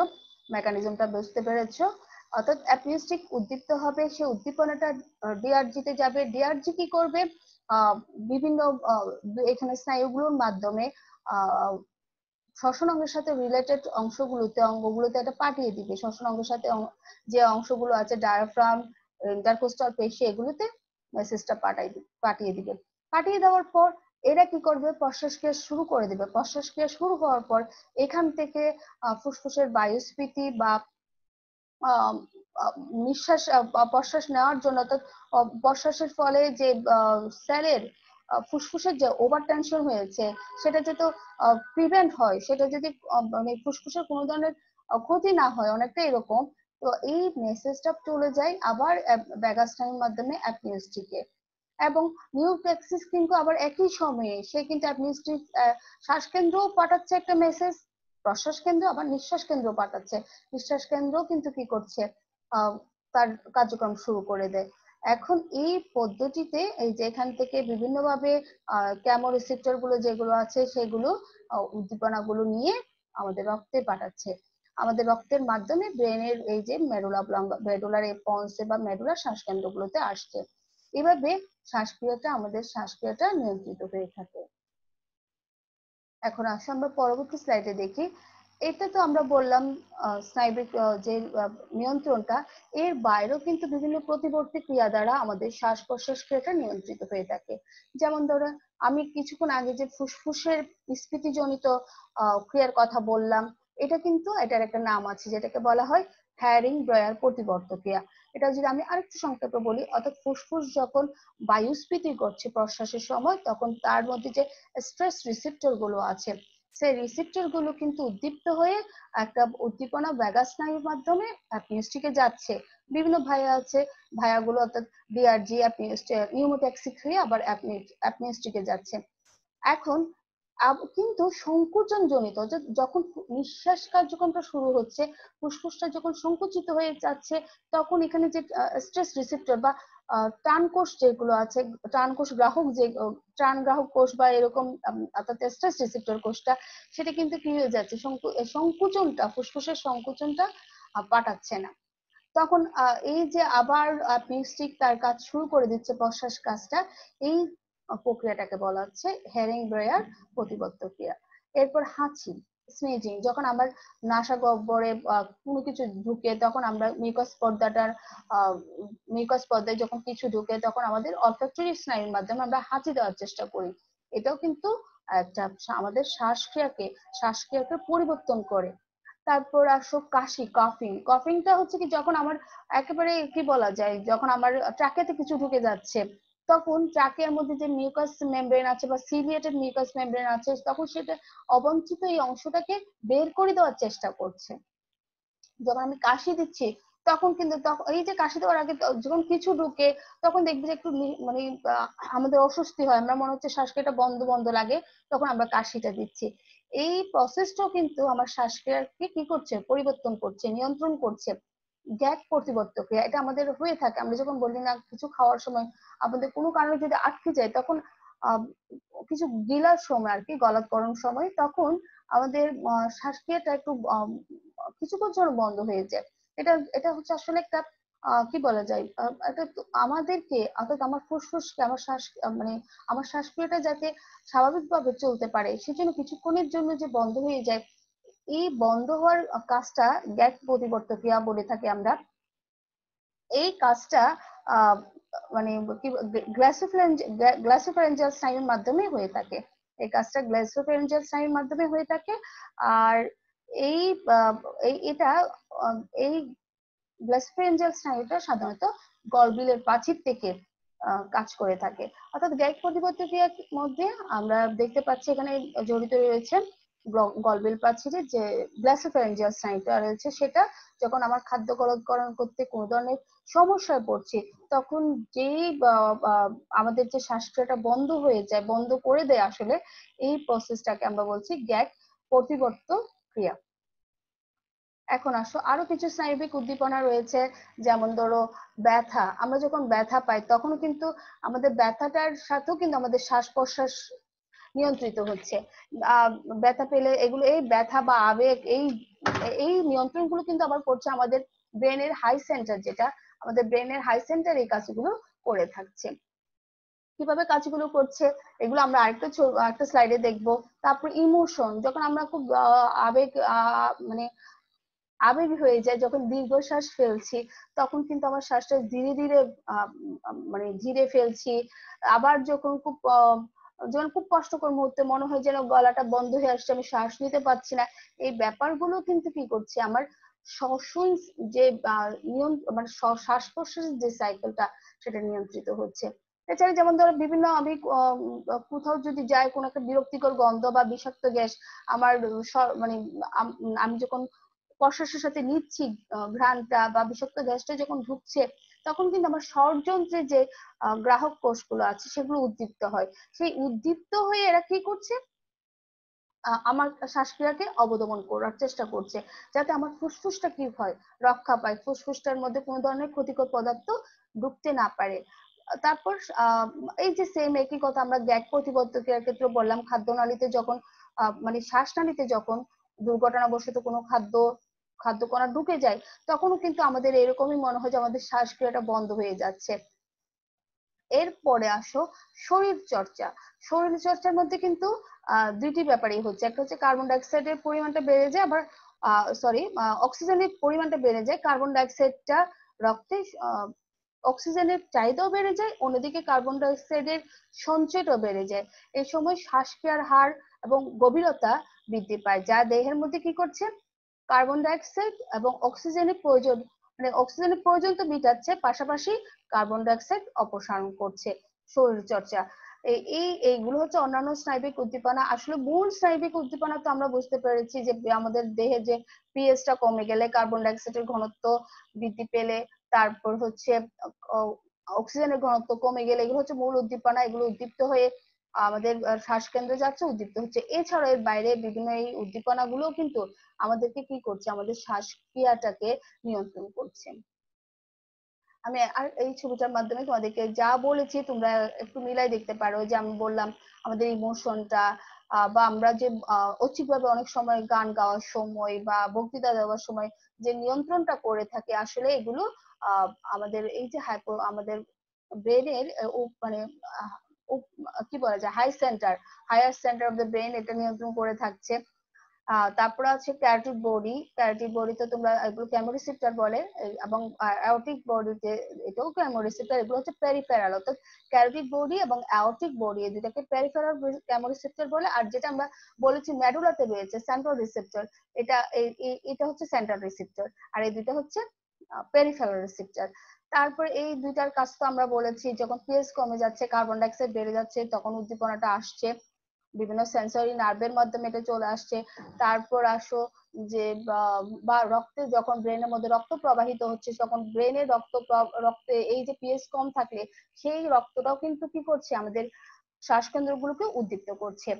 মেকানিজমটা বুঝতে পেরেছো। অর্থাৎ অ্যাপনিউস্টিক উদ্দীপ্ত হবে, সেই উদ্দীপনাটা ডিআরজি তে যাবে, ডিআরজি কি করবে, বিভিন্ন এখানে স্নায়ুগুলোর মাধ্যমে শ্বসন অঙ্গের সাথে রিলেটেড অঙ্গগুলোতে এটা পাঠিয়ে দিবে। শ্বসন অঙ্গের সাথে যে অংশগুলো আছে ডায়াফ্রাম, ইন্টারকোস্টাল পেশি, এগুলোতে মেসেজটা পাঠিয়ে দিবে। পাঠিয়ে দেওয়ার পর এরা কি করবে, প্রশ্বাস ক্রিয়া শুরু করে দিবে। প্রশ্বাস ক্রিয়া শুরু হওয়ার পর এখান থেকে ফুসফুসের বায়ুস্ফীতি বা নিঃশ্বাস প্রশ্বাস নেওয়ার জন্য, অর্থাৎ প্রশ্বাসের ফলে যে সেলের ফুসফুসের যে ওভার টেনশন হয়েছে সেটা যাতে প্রিভেন্ট হয়, সেটা যদি মানে ফুসফুসের কোনো ধরনের ক্ষতি না হয়, অনেকটা এরকম। তো এই মেসেজটা চলে যায় আবার ভ্যাগাস স্নায়ুর মাধ্যমে অ্যাপনিউস্টিকে। এবং নিউক্লিয়াক্সিস কিন্তু আবার একই সময়ে সে কিন্তু অ্যাপনিউস্টিক শ্বাসকেন্দ্রও পাঠাচ্ছে একটা মেসেজ, প্রশ্বাস কেন্দ্র আবার নিঃশ্বাস কেন্দ্র পাঠাচ্ছে, নিঃশ্বাস কেন্দ্র কিন্তু কি করছে, তার কার্যক্রম শুরু করে দেয়। এখন এই পদ্ধতিতে এই যে এখান থেকে বিভিন্নভাবে কেমোরিসেপ্টর গুলো যেগুলো আছে সেগুলো উদ্দীপনা গুলো নিয়ে আমাদের রক্তে পাঠাচ্ছে, আমাদের রক্তের মাধ্যমে ব্রেনের এই যে মেডুলার পন্সে বা মেডুলার শ্বাসকেন্দ্রগুলোতে আসছে। এভাবে আমাদের শ্বাসক্রিয়াটা নিয়ন্ত্রিত হয়ে থাকে। এখন আসে আমরা পরবর্তী স্লাইডে দেখি। এটা তো আমরা বললাম স্নায়বিক যে নিয়ন্ত্রণটা, এর বাইরেও কিন্তু বিভিন্ন প্রতিবর্তী ক্রিয়া দ্বারা আমাদের শ্বাস প্রশ্বাস ক্রিয়াটা নিয়ন্ত্রিত হয়ে থাকে। যেমন ধরো আমি কিছুক্ষণ আগে যে ফুসফুসের স্ফীতিজনিত ক্রিয়ার কথা বললাম, এটা কিন্তু এটার একটা নাম আছে যেটাকে বলা হয় হ্যারিং ব্রয়ার প্রতিবর্ত ক্রিয়া। এটা যদি আমি আরেকটু সংক্ষেপে বলি, অর্থাৎ ফুসফুস যখন বায়ুস্ফীতি করছে প্রশ্বাসের সময়, তখন তার মধ্যে যে স্ট্রেস রিসেপ্টর গুলো আছে সেই রিসেপ্টর গুলো কিন্তু উদ্দীপ্ত হয়ে একটা উদ্দীপনা ভ্যাগাস স্নায়ুর মাধ্যমে অ্যাপনিউসটিকে যাচ্ছে। বিভিন্ন ভাইয়া আছে, ভাইয়াগুলো অর্থাৎ ডিআরজি নিউমোট্যাক্সিক হয়ে আবার অ্যাপনিউসটিকে যাচ্ছে। এখন কিন্তু সংকোচন জনিত যখন নিঃশ্বাস কার্যক্রমটা শুরু হচ্ছে, ফুসফুসটা যখন সংকুচিত হয়ে যাচ্ছে, তখন এখানে যে স্ট্রেস রিসেপ্টর বা টান কোষ যেগুলো আছে, টান কোষ গ্রাহক যে টান গ্রাহক কোষ বা এরকম অর্থাৎ স্ট্রেস রিসেপ্টর কোষটা, সেটা কিন্তু কি হয়ে যাচ্ছে, সংকুচনটা, ফুসফুসের সংকুচনটা পাঠাচ্ছে না। তখন এই যে আবার পিউস্টিক তার কাজ শুরু করে দিচ্ছে, প্রশ্বাস কাজটা, এই প্রক্রিয়াটাকে বলা হচ্ছে হেরিং ব্রেয়ার প্রতিবর্ত ক্রিয়া। এরপর হাঁচি, স্নেজিং, যখন আমার নাসা গহ্বরে কোনো কিছু ঢুকে, তখন আমরা মিউকাস পর্দায় যখন কিছু ঢুকে, তখন আমাদের অলফ্যাক্টরি স্নায়ুর মাধ্যমে আমরা হাঁচি দেওয়ার চেষ্টা করি। এটাও কিন্তু একটা আমাদের শ্বাসক্রিয়াকে পরিবর্তন করে। তারপর আসো কাশি, কফিংটা হচ্ছে কি, যখন আমার একেবারে কি বলা যায়, যখন আমার ট্রাকেতে কিছু ঢুকে যাচ্ছে, তখন ট্রাকের মধ্যে যে মিউকাস মেমব্রেন আছে বা সিলিয়েটেড মিউকাস মেমব্রেন আছে, তখন সেটা অবাঞ্ছিত এই অংশটাকে বের করে দেওয়ার চেষ্টা করছে। যখন আমি কাশি দিচ্ছি, তখন কিন্তু এই যে কাশি দেওয়ার আগে যখন কিছু ঢুকে, তখন দেখবি যে একটু মানে আমাদের অস্বস্তি হয়, আমরা মনে হচ্ছে শ্বাসক্রিয়াটা বন্ধ বন্ধ লাগে, তখন আমরা কাশিটা দিচ্ছি। এই প্রসেসটাও কিন্তু আমার শ্বাসক্রিয়াকে কি করছে, পরিবর্তন করছে, নিয়ন্ত্রণ করছে। গ্যাগ প্রতিবর্ত ক্রিয়া, এটা আমাদের হয়ে থাকে। আমরা যখন বলি না, কিছু খাওয়ার সময় আমাদের কোনো কারণে যদি আটকে যায়, তখন কিছু গিলার সময় আর কি, গলাধকরণ সময়, তখন আমাদের শ্বাসক্রিয়াটা একটু কিছুক্ষণ জন্য বন্ধ হয়ে যায়। এটা এটা হচ্ছে আসলে একটা কি বলা যায়, এটা আমাদেরকে, অর্থাৎ আমার ফুসফুসকে, আমার শ্বাস মানে আমার শ্বাসক্রিয়াটা যাতে স্বাভাবিকভাবে চলতে পারে, সেজন্য কিছুক্ষণের জন্য যে বন্ধ হয়ে যায়, এই বন্ধ হওয়ার কাজটা গ্যাগ প্রতিবর্ত ক্রিয়া বলে থাকি আমরা। এই কাজটা আহ মানে কি গ্লাসোফ্যারেঞ্জিয়াল স্নায়ুর মাধ্যমে হয়ে থাকে। এই কাজটা গ্লাসোফ্যারেঞ্জিয়াল স্নায়ুর মাধ্যমে হয়ে থাকে। আর এই এটা এই গ্লাসোফ্যারেঞ্জিয়াল স্নায়ুটা সাধারণত গলবিলের প্রাচীর থেকে কাজ করে থাকে। অর্থাৎ গ্যাগ প্রতিবর্ত ক্রিয়ার মধ্যে আমরা দেখতে পাচ্ছি এখানে জড়িত রয়েছে গলবিল প্রাচীরের যে গ্লাসোফ্যারেঞ্জিয়াল স্নায়ুটা রয়েছে, সেটা যখন আমার খাদ্য গলদকরণ করতে কোনো ধরনের সমস্যায় পড়ছি, তখন যেই আমাদের যে শ্বাসক্রিয়াটা বন্ধ হয়ে যায়, বন্ধ করে দেয় আসলে, এই প্রসেসটাকে আমরা বলছি গ্যাগ প্রতিবর্ত ক্রিয়া। এখন আসো আরো কিছু স্নায়বিক উদ্দীপনা রয়েছে, যেমন ধরো ব্যথা। আমরা যখন ব্যথা পাই, তখন কিন্তু আমাদের ব্যথাটার সাথেও কিন্তু আমাদের শ্বাস প্রশ্বাস নিয়ন্ত্রিত হচ্ছে। ব্যথা পেলে এগুলো, এই ব্যথা বা আবেগ, এই এই নিয়ন্ত্রণগুলো কিন্তু আবার করছে আমাদের ব্রেনের হাই সেন্টার, যেটা আমাদের ব্রেনের হাই সেন্টার এই কাজগুলো করে থাকছে। কিভাবে কাজগুলো করছে এগুলো আমরা আরেকটা স্লাইডে দেখবো। তারপর ইমোশন, যখন আমরা খুব আবেগ মানে আবেগী হয়ে যায়, যখন দীর্ঘশ্বাস ফেলছি, তখন কিন্তু আমার শ্বাসটা ধীরে ধীরে মানে ধীরে ফেলছি। আবার যখন খুব কষ্টকর মুহূর্তে মনে হয় যেন গলাটা বন্ধ হয়ে আসছে, আমি শ্বাস নিতে পারছি না, এই ব্যাপারগুলো কিন্তু কি করছে, আমার শ্বসন যে মানে শ্বাস প্রশ্বাসের যে সাইকেলটা, সেটা নিয়ন্ত্রিত হচ্ছে। এছাড়া যেমন ধরো বিভিন্ন, আমি কোথাও যদি যাই, কোনো একটা বিরক্তিকর গন্ধ বা বিষাক্ত গ্যাস আমার মানে আমি যখন প্রশ্বাসের সাথে নিচ্ছি, ঘ্রাণটা বা বিষাক্ত গ্যাসটা যখন ঢুকছে, তখন কিন্তু আমার শ্বরযন্ত্রে যে গ্রাহক কোষগুলো আছে, সেগুলো উদ্দীপ্ত হয়। সেই উদ্দীপ্ত হয়ে এরা কি করছে, আমার শ্বাসক্রিয়াকে অবদমন করার চেষ্টা করছে, যাতে আমার ফুসফুসটা কি হয়, রক্ষা পায়, ফুসফুসটার মধ্যে কোনো ধরনের ক্ষতিকর পদার্থ ঢুকতে না পারে। তারপর এই যে সেম একই কথা আমরা গ্যাগ প্রতিবর্ত ক্রিয়ার ক্ষেত্রে বললাম, খাদ্যনালীতে যখন মানে শ্বাসনালীতে যখন দুর্ঘটনাবশত কোনো খাদ্যকণা ঢুকে যায়, তখনও কিন্তু আমাদের এরকমই মনে হয় যে আমাদের শ্বাসক্রিয়াটা বন্ধ হয়ে যাচ্ছে। এরপরে আসো শরীর চর্চা। শরীর চর্চার মধ্যে কিন্তু দুইটি ব্যাপারই হচ্ছে, একটা হচ্ছে কার্বন ডাইঅক্সাইডের পরিমাণটা বেড়ে যায়, আবার অক্সিজেনের পরিমাণটা বেড়ে যায়। কার্বন ডাইঅক্সাইডটা রক্তে অক্সিজেনের চাহিদাও বেড়ে যায়, অন্যদিকে কার্বন ডাইঅক্সাইডের সঞ্চয়টাও বেড়ে যায়। এই সময় শ্বাসক্রিয়ার হার এবং গভীরতা বৃদ্ধি পায়, যা দেহের মধ্যে কি করছে, কার্বন ডাইঅক্সাইড এবং অক্সিজেনের প্রয়োজন, মানে অক্সিজেনের প্রয়োজন তো মেটাচ্ছে, পাশাপাশি কার্বন ডাইঅক্সাইড অপসারণ করছে শরীর চর্চা। এইগুলো হচ্ছে অন্যান্য স্নায়বিক উদ্দীপনা। আসলে মূল স্নায়বিক উদ্দীপনা তো আমরা বুঝতে পেরেছি যে আমাদের দেহে যে পিএইচটা কমে গেলে, কার্বন ডাইঅক্সাইডের ঘনত্ব বৃদ্ধি পেলে, তারপর হচ্ছে অক্সিজেনের ঘনত্ব কমে গেলে, এগুলো হচ্ছে মূল উদ্দীপনা। এগুলো উদ্দীপ্ত হয়ে আমাদের শ্বাসকেন্দ্রে যাচ্ছে, উদ্দীপ্ত হচ্ছে। এছাড়া এর বাইরে বিভিন্ন এই উদ্দীপনা গুলো কিন্তু আমাদেরকে কি করছে, আমাদের শ্বাসক্রিয়াটাকে নিয়ন্ত্রণ করছে। আমি আর এই ছবিটার মাধ্যমে তোমাদেরকে যা বলেছি তোমরা একটু মিলাই দেখতে পারো। যে আমি বললাম আমাদের ইমোশনটা বা আমরা যে ঐচ্ছিকভাবে অনেক সময় গান গাওয়ার সময় বা বক্তৃতা দেওয়ার সময় যে নিয়ন্ত্রণটা করে থাকে, আসলে এগুলো আমাদের এই যে আমাদের ব্রেনের মানে কি বলা যায়, higher centre of the brain এটা নিয়ন্ত্রণ করে থাকছে। তারপরে আছে ক্যারোটিড বডি। ক্যারোটিড বডিতে তোমরা এগুলো কেমোরিসেপ্টর বলে, এবং অ্যাওর্টিক বডিতে এটাও কেমোরিসেপ্টর। এগুলো হচ্ছে পেরিফেরাল, অর্থাৎ ক্যারোটিড বডি এবং অ্যাওর্টিক বডি এই দুটাকে পেরিফেরাল কেমোরিসেপ্টর বলে। আর যেটা আমরা বলেছি মেডুলাতে রয়েছে সেন্ট্রাল রিসেপ্টর, এটা এটা হচ্ছে সেন্ট্রাল রিসেপ্টর, আর এই দুটো হচ্ছে পেরিফেরাল রিসেপ্টর। তারপরে এই দুইটার কাজ তো আমরা বলেছি, যখন পিএইচ কমে যাচ্ছে, কার্বন ডাইঅক্সাইড বেড়ে যাচ্ছে, তখন উদ্দীপনাটা আসছে, বিভিন্ন সেন্সরি নার্ভের মাধ্যমে এটা চলে আসছে। তারপর আসো যে বা রক্তে যখন ব্রেনের মধ্যে রক্ত প্রবাহিত হচ্ছে, তখন ব্রেনের রক্তে এই যে পিএইচ কম থাকলে সেই রক্তটাও কিন্তু কি করছে, আমাদের শ্বাসকেন্দ্রগুলোকে উদ্দীপ্ত করছে।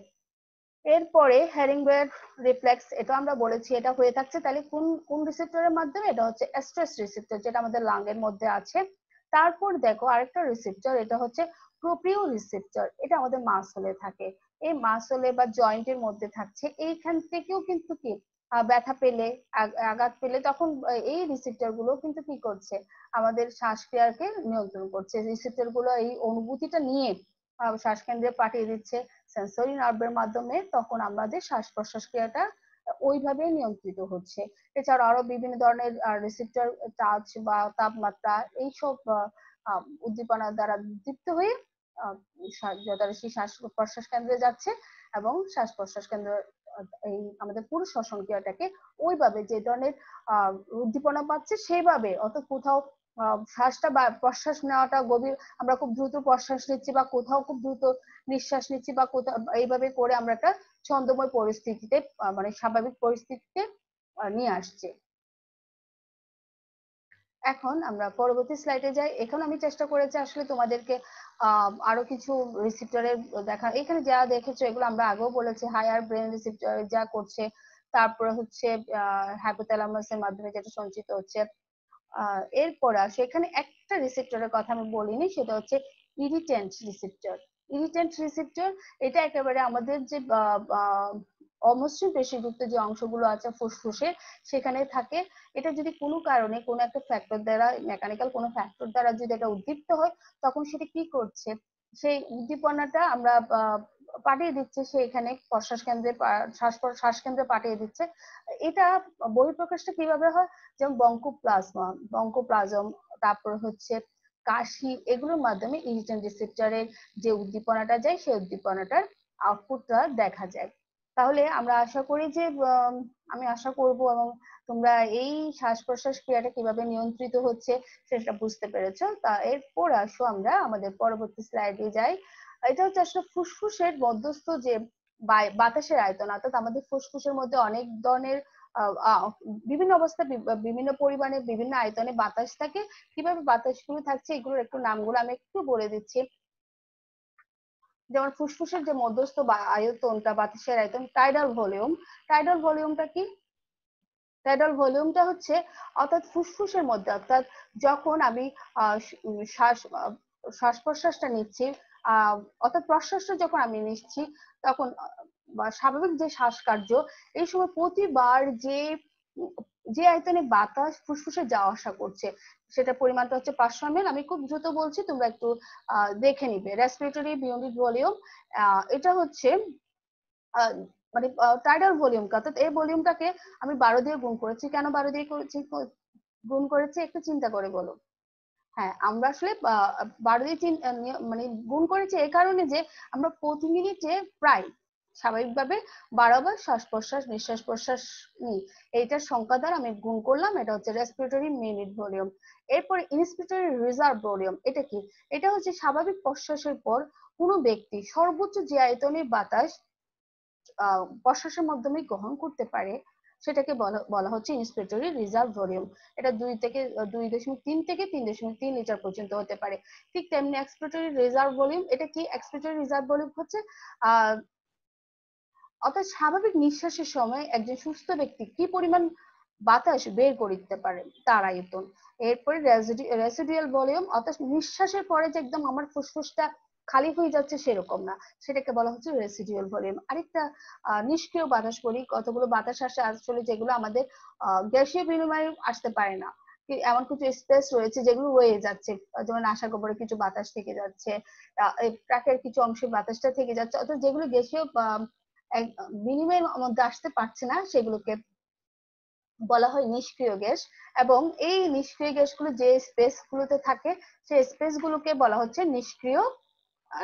এরপরে হেরিংওয়ের রিফ্লেক্স, এটা আমরা বলেছি এটা হয়ে থাকছে তাহলে কোন কোন রিসেপ্টরের মাধ্যমে, এটা হচ্ছে এস্ট্রেস রিসেপ্টর, যেটা আমাদের লাংয়ের মধ্যে আছে। তারপর দেখো আরেকটা রিসেপ্টর, এটা হচ্ছে প্রোপ্রিও রিসেপ্টর, এটা আমাদের মাসলে থাকে। এই মাসলে বা জয়েন্টের মধ্যে থাকছে। এইখান থেকেও কিন্তু কি ব্যথা পেলে, আঘাত পেলে, তখন এই রিসেপ্টর গুলো কিন্তু কি করছে, আমাদের শ্বাসক্রিয়াকে নিয়ন্ত্রণ করছে। রিসেপ্টর গুলো এই অনুভূতিটা নিয়ে শ্বাসকেন্দ্রে পাঠিয়ে দিচ্ছে সেন্সরি নার্ভের মাধ্যমে, তখন আমাদের শ্বাস প্রশ্বাস ক্রিয়াটা ওইভাবে নিয়ন্ত্রিত হচ্ছে। এছাড়া আরো বিভিন্ন ধরনের রিসেপ্টর, টাচ বা তাপমাত্রা, এইসব উদ্দীপনার দ্বারা উদ্দীপ্ত হয়ে যথারীতি শ্বাস প্রশ্বাস কেন্দ্রে যাচ্ছে, এবং শ্বাস প্রশ্বাস কেন্দ্র এই আমাদের পুরো শ্বসন ক্রিয়াটাকে ওইভাবে যে ধরনের উদ্দীপনা পাচ্ছে সেইভাবে, অর্থাৎ কোথাও শ্বাসটা বা প্রশ্বাস নেওয়াটা গভীর, আমরা খুব দ্রুত প্রশ্বাস নিচ্ছি, বা কোথাও খুব দ্রুত নিঃশ্বাস নিচ্ছি, বা কোথাও এইভাবে করে আমরা একটা ছন্দময় পরিস্থিতিতে মানে স্বাভাবিক পরিস্থিতিতে নিয়ে আসছে। এখন আমরা পরবর্তী স্লাইডে যাই। এখন আমি চেষ্টা করেছি আসলে তোমাদেরকে আরো কিছু রিসিপ্টরের দেখা। এখানে যা দেখেছো এগুলো আমরা আগেও বলেছি, হায়ার ব্রেন রিসিপ্টর যা করছে, তারপরে হচ্ছে হাইপোথ্যালামাসের মাধ্যমে যেটা সঞ্চিত হচ্ছে। এরপর আসে এখানে একটা রিসেপ্টরের কথা আমি বলিনি, সেটা হচ্ছে ইরিটেন্ট রিসেপ্টর। ইরিটেন্ট রিসেপ্টর এটা একেবারে আমাদের যে অমসৃণ পেশিযুক্ত যে অংশগুলো আছে ফুসফুসে, সেখানে থাকে। এটা যদি কোনো কারণে কোনো একটা ফ্যাক্টর দ্বারা, মেকানিক্যাল কোনো ফ্যাক্টর দ্বারা যদি এটা উদ্দীপ্ত হয়, তখন সেটা কি করছে, সেই উদ্দীপনাটা আমরা পাঠিয়ে দিচ্ছে সে এখানে প্রশ্বাস কেন্দ্রে, শ্বাস কেন্দ্রে পাঠিয়ে দিচ্ছে। এটা বহিঃপ্রকাশটা কিভাবে হয়, যেমন বঙ্কোপ্লাজম, তারপর হচ্ছে কাশি, এগুলোর মাধ্যমে ইরিটেন্ট রিসেপ্টরের যে উদ্দীপনাটা যায়, সেই উদ্দীপনাটার আউটপুটটা দেখা যায়। তাহলে আমরা আশা করি যে আমি আশা করব এবং তোমরা এই শ্বাস প্রশ্বাস ক্রিয়াটা কিভাবে নিয়ন্ত্রিত হচ্ছে সেটা বুঝতে পেরেছো। তা এরপর আসো আমরা আমাদের পরবর্তী স্লাইডে যাই। এটা হচ্ছে আসলে ফুসফুসের মধ্যস্থ যে বাতাসের আয়তন, অর্থাৎ আমাদের ফুসফুসের মধ্যে অনেক ধরনের বিভিন্ন অবস্থা, বিভিন্ন পরিমাণে, বিভিন্ন আয়তনে বাতাস থাকে। কিভাবে বাতাসগুলো থাকছে এগুলোর একটু নামগুলো আমি একটু বলে দিচ্ছি। যেমন ফুসফুসের যে মধ্যস্থ আয়তনটা, বাতাসের আয়তন, টাইডাল ভলিউম। টাইডাল ভলিউমটা কি? টাইডাল ভলিউমটা হচ্ছে অর্থাৎ ফুসফুসের মধ্যে, অর্থাৎ যখন আমি শ্বাস শ্বাস প্রশ্বাসটা নিচ্ছি, অর্থাৎ প্রশ্বাসটা যখন আমি নিচ্ছি, তখন বা স্বাভাবিক যে শ্বাসকার্য, এই সময় প্রতিবার যে যে আয়তনে বাতাস ফুসফুসে যাওয়া আসা করছে, সেটা পরিমাণটা হচ্ছে 500 ml। আমি খুব দ্রুত বলছি, তোমরা একটু দেখে নিবে। রেসপিরেটরি ইউনিট ভলিউম, এটা হচ্ছে মানে টাইডাল ভলিউম, অর্থাৎ এই ভলিউমটাকে আমি 12 দিয়ে গুণ করেছি। কেন 12 দিয়ে গুণ করেছি একটু চিন্তা করে বলো। হ্যাঁ, আমরা আসলে 12 দিয়ে মানে গুণ করেছি এই কারণে যে আমরা প্রতি মিনিটে প্রায় স্বাভাবিকভাবে 12 বার শ্বাস প্রশ্বাস নিঃশ্বাস প্রশ্বাস নিই। এইটার সংখ্যা দ্বারা আমি গুণ করলাম, এটা হচ্ছে রেসপিরেটরি মিনিট ভলিউম। এরপরে ইন্সপিরেটরি রিজার্ভ ভলিউম, এটা কি? এটা হচ্ছে স্বাভাবিক প্রশ্বাসের পর কোনো ব্যক্তি সর্বোচ্চ যে আয়তনের বাতাস প্রশ্বাসের মাধ্যমে গ্রহণ করতে পারে সেটাকে বলা হচ্ছে ইন্সপিরেটরি রিজার্ভ ভলিউম। এটা 2.3 থেকে 3.3 লিটার পর্যন্ত হতে পারে। ঠিক তেমনি এক্সপিরেটরি রিজার্ভ ভলিউম, এটা কি? এক্সপিরেটরি রিজার্ভ ভলিউম হচ্ছে অর্থাৎ স্বাভাবিক নিঃশ্বাসের সময় একজন সুস্থ ব্যক্তি কি পরিমাণ বাতাস বের করতে পারে তার আয়তন। এরপরে রেসিডুয়াল ভলিউম, অর্থাৎ নিঃশ্বাসের পরে যে একদম আমার ফুসফুসটা খালি হয়ে যাচ্ছে সেরকম না, সেটাকে বলা হচ্ছে রেসিডুয়াল ভলিউম। আরেকটা নিষ্ক্রিয় বাতাস বলি, কতগুলো বাতাস আসে আসলে যেগুলো আমাদের গ্যাসীয় বিনিময়ে আসতে পারে না, এমন কিছু স্পেস রয়েছে যেগুলো রয়ে যাচ্ছে, যেমন আশা কবরে কিছু বাতাস থেকে যাচ্ছে, ট্রাকের কিছু অংশে বাতাসটা থেকে যাচ্ছে, অর্থাৎ যেগুলো গ্যাসীয় বিনিময়ের মধ্যে আসতে পারছে না সেগুলোকে বলা হয় নিষ্ক্রিয় গ্যাস। এবং এই নিষ্ক্রিয় গ্যাসগুলো যে স্পেস গুলোতে থাকে সেই স্পেস গুলোকে বলা হচ্ছে নিষ্ক্রিয়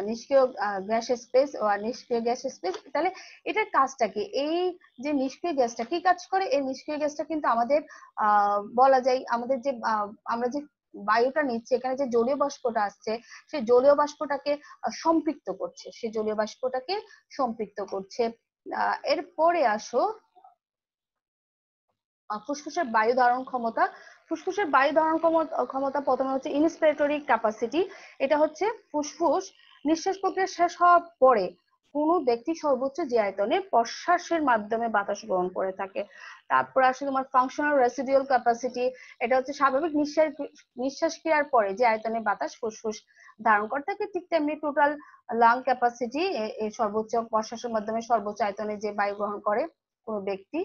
নিষ্ক্রিয় গ্যাস স্পেস ও নিষ্ক্রিয় গ্যাস স্পেস। তাহলে এটার কাজটা কি? এই যে নিষ্ক্রিয় গ্যাসটা কি কাজ করে? এই নিষ্ক্রিয় গ্যাসটা কিন্তু আমাদের বলা যায় আমাদের যে আমরা যে বায়ুটা নিচ্ছি, এখানে যে জলীয় বাষ্পটা আসছে সেই জলীয় বাষ্পটাকে সম্পৃক্ত করছে, সেই জলীয় বাষ্পটাকে সম্পৃক্ত করছে। এরপরে আসো ফুসফুসের বায়ু ধারণ ক্ষমতা। ফুসফুসের বায়ু ধারণ ক্ষমতা প্রথমে হচ্ছে ইন্সপিরেটরি ক্যাপাসিটি। এটা হচ্ছে ফুসফুস নিঃশ্বাস প্রক্রিয়া শেষ হওয়ার পরে কোন ব্যক্তি সর্বোচ্চ যে আয়তনে প্রশ্বাসের মাধ্যমে বাতাস গ্রহণ করে থাকে। তারপর আসে তোমার ফাংশনাল রেসিডুয়াল ক্যাপাসিটি। এটা হচ্ছে স্বাভাবিক নিঃশ্বাস ক্রিয়ার পরে যে আয়তনে বাতাস ফুসফুস ধারণ করে থাকে। ঠিক তেমনি টোটাল লাং ক্যাপাসিটি, সর্বোচ্চ প্রশ্বাসের মাধ্যমে সর্বোচ্চ আয়তনে যে বায়ু গ্রহণ করে কোনো ব্যক্তি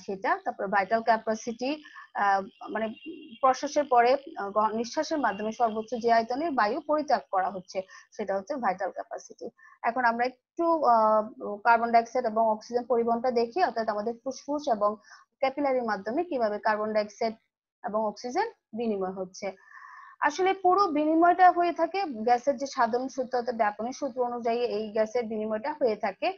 সেটা। তারপর ভাইটাল ক্যাপাসিটি, মানে প্রশ্বাসের পরে নিঃশ্বাসের মাধ্যমে সর্বোচ্চ যে আয়তনে বায়ু পরিত্যাগ করা হচ্ছে সেটা হচ্ছে ভাইটাল ক্যাপাসিটি। এখন আমরা একটু কার্বন ডাইঅক্সাইড এবং অক্সিজেন পরিবহনটা দেখি, অর্থাৎ আমাদের ফুসফুস এবং ক্যাপিলারির মাধ্যমে কিভাবে কার্বন ডাইঅক্সাইড এবং অক্সিজেন বিনিময় হচ্ছে। আসলে পুরো বিনিময়টা হয়ে থাকে গ্যাসের যে সাধারণ সূত্র অর্থাৎ ব্যাপনের সূত্র অনুযায়ী এই গ্যাসের বিনিময়টা হয়ে থাকে।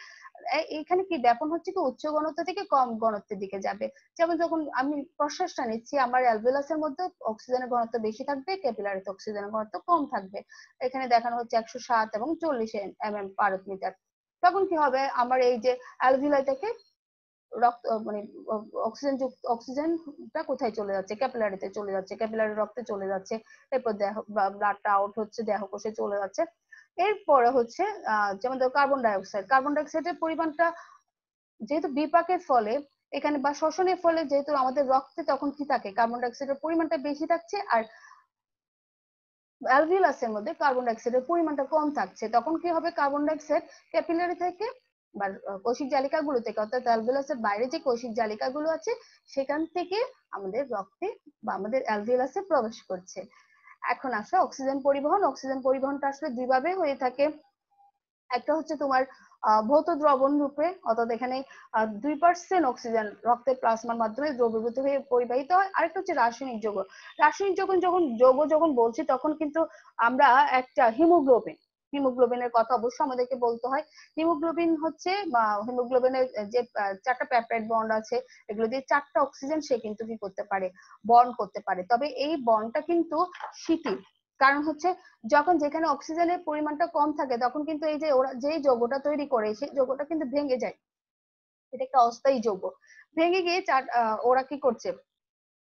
এখানে কি ব্যাপন হচ্ছে কি উচ্চ ঘনত্ব থেকে কম ঘনত্বের দিকে যাবে। যেমন যখন আমি প্রশ্বাসটা নিচ্ছি আমার অ্যালভিওলাসের মধ্যে অক্সিজেনের ঘনত্ব বেশি থাকবে, ক্যাপিলারিতে অক্সিজেনের ঘনত্ব কম থাকবে। এখানে দেখানো হচ্ছে 107 এবং 40 mm পার মিটার। তখন কি হবে, আমার এই যে অ্যালভিওলাইটাকে রক্ত মানে অক্সিজেনটা কোথায় চলে যাচ্ছে? ক্যাপিলারিতে চলে যাচ্ছে, ক্যাপিলারি রক্তে চলে যাচ্ছে, এরপর দেহ বা ব্লাডটা আউট হচ্ছে, দেহ কোষে চলে যাচ্ছে। এরপরে হচ্ছে যেমন ধরো কার্বন ডাইঅক্সাইডের পরিমাণটা যেহেতু বিপাকের ফলে এখানে বা শ্বসনের ফলে যেহেতু আমাদের রক্তে তখন কি থাকে, কার্বন ডাইঅক্সাইডের পরিমাণটা বেশি থাকছে, আর অ্যালভিওলাসের মধ্যে কার্বন ডাইঅক্সাইডের পরিমাণটা কম থাকছে। তখন কি হবে, কার্বন ডাইঅক্সাইড ক্যাপিলারি থেকে বা কোষিক জালিকাগুলো থেকে, অর্থাৎ অ্যালভিওলাসের বাইরে যে কোষিক জালিকাগুলো আছে সেখান থেকে আমাদের রক্তে বা আমাদের অ্যালভিওলাসে প্রবেশ করছে। এখন আসে অক্সিজেন পরিবহন। অক্সিজেন পরিবহনটা আসলে দুইভাবে হয়ে থাকে। একটা হচ্ছে তোমার ভৌত দ্রবণ রূপে, অর্থাৎ এখানে 2% অক্সিজেন রক্তের প্লাজমার মাধ্যমে দ্রবীভূত হয়ে পরিবাহিত হয়। আরেকটা হচ্ছে রাসায়নিক যৌগ। রাসায়নিক যৌগ বলছি তখন কিন্তু আমরা একটা হিমোগ্লোবিনের কথা অবশ্যই আমাদেরকে বলতে হয়। হিমোগ্লোবিন হচ্ছে হিমোগ্লোবিনের যে 4টা পেপটাইড বন্ড আছে, এগুলো দিয়ে 4টা অক্সিজেন সে কিন্তু কি করতে পারে, বন্ড করতে পারে। তবে এই বন্ডটা কিন্তু শিথিল, কারণ হচ্ছে যখন যেখানে অক্সিজেনের পরিমাণটা কম থাকে তখন কিন্তু এই যে ওরা যেই যৌগটা তৈরি করে সেই যৌগটা কিন্তু ভেঙে যায়। এটা একটা অস্থায়ী যৌগ। ভেঙে গিয়ে ওরা কি করছে,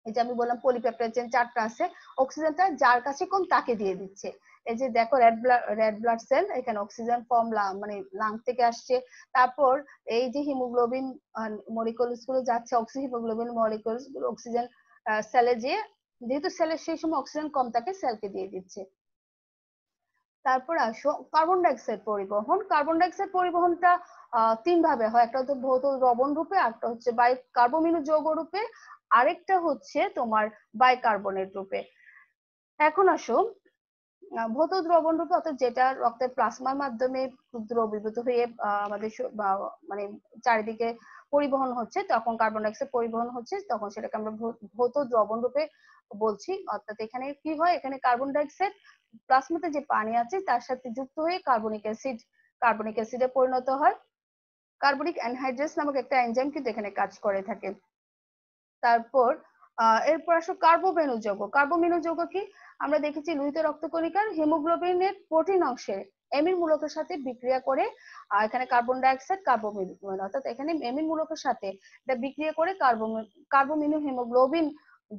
এই যে আমি বললাম পলিপেপটাইড চেইন 4টা আছে, অক্সিজেনটা যার কাছে কম তাকে দিয়ে দিচ্ছে। এই যে দেখো রেড ব্লাড সেল, এখানে অক্সিজেন ফর্ম মানে লাং থেকে আসছে। তারপর এই যে হিমোগ্লোবিন মলিকুলস গুলো যাচ্ছে, হিমোগ্লোবিন মলিকুলস গুলো অক্সিজেন সেলে যেহেতু সেলের সেই সময় অক্সিজেন কম থাকে সেলকে দিয়ে দিচ্ছে। তারপর আসো কার্বন ডাইঅক্সাইড পরিবহন। কার্বন ডাইঅক্সাইড পরিবহনটা 3 ভাবে হয়, একটা হচ্ছে ভৌত দ্রবণ রূপে, একটা হচ্ছে কার্বমিক যৌগ রূপে, আরেকটা হচ্ছে তোমার বাইকার্বনেট রূপে। এখন আসো ভৌত দ্রবণ রূপে, অর্থাৎ যেটা রক্তের প্লাজমার মাধ্যমে দ্রবীভূত হয়ে আমাদের মানে চারিদিকে পরিবহন হচ্ছে, তখন কার্বন ডাইঅক্সাইড পরিবহন হচ্ছে তখন সেটাকে আমরা ভৌত দ্রবণ রূপে বলছি। অর্থাৎ এখানে কি হয়, এখানে কার্বন ডাইঅক্সাইড প্লাজমাতে যে পানি আছে তার সাথে যুক্ত হয়ে কার্বনিক অ্যাসিডে পরিণত হয়। কার্বনিক অ্যানহাইড্রেস নামক একটা এনজাইম কিন্তু এখানে কাজ করে থাকে। তারপর এরপর আসো কার্বোমেনু যৌগ। কার্বোমেনু যৌগ কি? আমরা দেখেছি লোহিত রক্তকণিকার হিমোগ্লোবিনের প্রোটিন অংশে এমিন মূলকের সাথে বিক্রিয়া করে এখানে কার্বন ডাই অক্সাইড কার্বোমিন, অর্থাৎ এখানে এমিন মূলকের সাথে এটা বিক্রিয়া করে কার্বোমিনো হিমোগ্লোবিন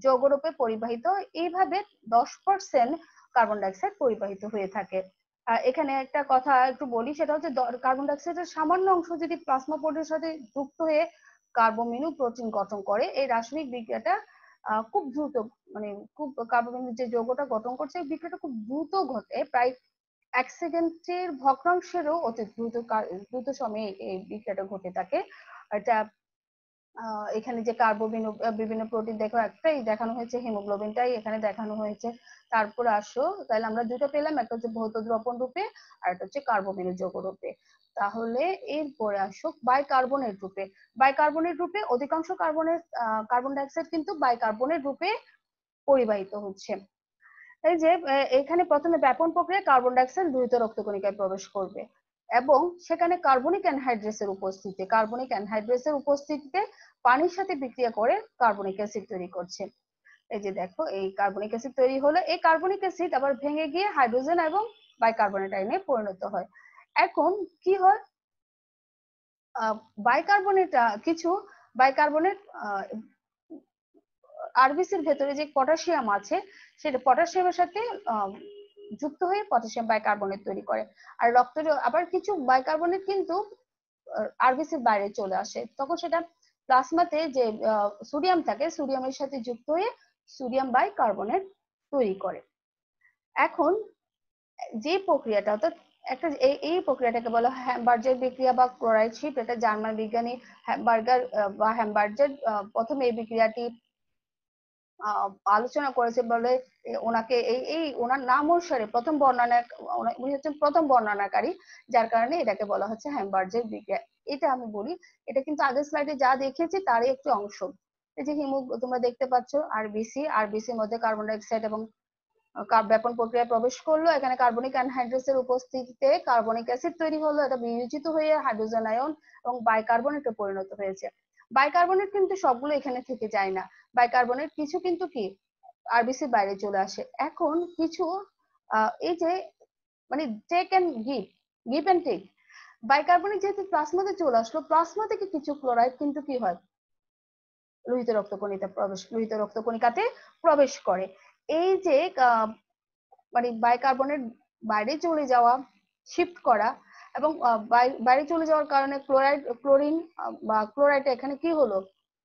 যৌগরূপে পরিবাহিত হয়। এইভাবে 10% কার্বন ডাই অক্সাইড পরিবাহিত হয়ে থাকে। এখানে একটা কথা একটু বলি, সেটা হচ্ছে কার্বন ডাই অক্সাইডের সামান্য অংশ যদি প্লাজমা পোর্টের সাথে যুক্ত হয়ে কার্বোমিনো প্রোটিন গঠন করে, এই রাসায়নিক বিক্রিয়াটা খুব দ্রুত, মানে খুব কার্বোমিনো যে যৌগটা গঠন করছে এই বিক্রিয়াটা খুব দ্রুত ঘটে, প্রায় 1 সেকেন্ডের ভগ্নাংশেরও অতি দ্রুত সময়ে এই বিক্রিয়াটা ঘটে থাকে। এটা এখানে যে কার্বোমিন বিভিন্ন প্রোটিন দেখো, একটাই দেখানো হয়েছে, হিমোগ্লোবিনটাই এখানে দেখানো হয়েছে। তারপর আসো, তাহলে আমরা দুটো পেলাম, একটা হচ্ছে ভৌত দ্রবণ রূপে আর একটা হচ্ছে কার্বোমিনের যৌগ রূপে। তাহলে এরপরে আসো বাইকার্বনেট রূপে। বাইকার্বনেট রূপে অধিকাংশ কার্বন ডাই অক্সাইড কিন্তু বাইকার্বনেট রূপে পরিবাহিত হচ্ছে। এই যে এখানে প্রথমে ব্যাপন প্রক্রিয়ায় কার্বন ডাই অক্সাইড দ্রুত রক্তকণিকায় প্রবেশ করবে এবং সেখানে কার্বনিক অ্যানহাইড্রেসের উপস্থিতিতে পানির সাথে বিক্রিয়া করে কার্বনিক অ্যাসিড তৈরি করছে। এই যে দেখো, এই কার্বনিক অ্যাসিড তৈরি হলে এই কার্বনিক অ্যাসিড আবার ভেঙে গিয়ে হাইড্রোজেন এবং বাইকার্বনেট আয়নে পরিণত হয়। এখন কি হয়, বাইকার্বনেট কিছু বাইকার্বনেট আরবিসির ভেতরে যে পটাশিয়াম আছে সেটা পটাশিয়ামের সাথে যুক্ত হয়ে পটাশিয়াম বাইকার্বনেট তৈরি করে। আর আবার কিছু বাইকার্বনেট কিন্তু আরবিসির বাইরে চলে আসে, তখন সেটা প্লাজমাতে যে সোডিয়াম থাকে সোডিয়ামের সাথে যুক্ত হয়ে সোডিয়াম বাইকার্বনেট তৈরি করে। এখন যে প্রক্রিয়াটা, অর্থাৎ একটা এই প্রক্রিয়াটাকে বলা হয় হ্যামবার্জের বিক্রিয়া বা ক্লোরাইড শিফট। এটা জার্মান বিজ্ঞানী হ্যামবার্জার প্রথমে এই বিক্রিয়াটি আলোচনা করেছে বলে ওনাকে এই ওনার নাম অনুসারে উনি হচ্ছেন প্রথম বর্ণনাকারী, যার কারণে এটাকে বলা হচ্ছে হ্যামবার্জের বিক্রিয়া। এটা আমি বলি, এটা কিন্তু আগের স্লাইডে যা দেখিয়েছি তারই একটি অংশ। এই যে তোমরা দেখতে পাচ্ছ আরবিসির মধ্যে কার্বন ডাই অক্সাইড এবং ব্যাপন প্রক্রিয়ায় প্রবেশ করলো, এখানে কার্বনিক অ্যানহাইড্রেসের উপস্থিতিতে কার্বনিক অ্যাসিড তৈরি হলো, এটা বিয়োজিত হয়ে হাইড্রোজেন আয়ন এবং বাইকার্বনেটে পরিণত হয়েছে। বাইকার্বনেট কিন্তু সবগুলো এখানে থেকে যায় না, বাইকার্বনেট কিছু কিন্তু কি আরবিসির বাইরে চলে আসে। এখন কিছু এই যে মানে take and give and take, bicarbonate যেহেতু প্লাজমাতে চলে আসলো, প্লাজমা থেকে কিছু ক্লোরাইড কিন্তু কি হয় লোহিত রক্তকণিকাতে প্রবেশ করে। এই যে মানে বাইকার্বনেট বাইরে চলে যাওয়া, শিফট করা এবং বাইরে চলে যাওয়ার কারণে ক্লোরিন বা ক্লোরাইড এখানে কি হলো,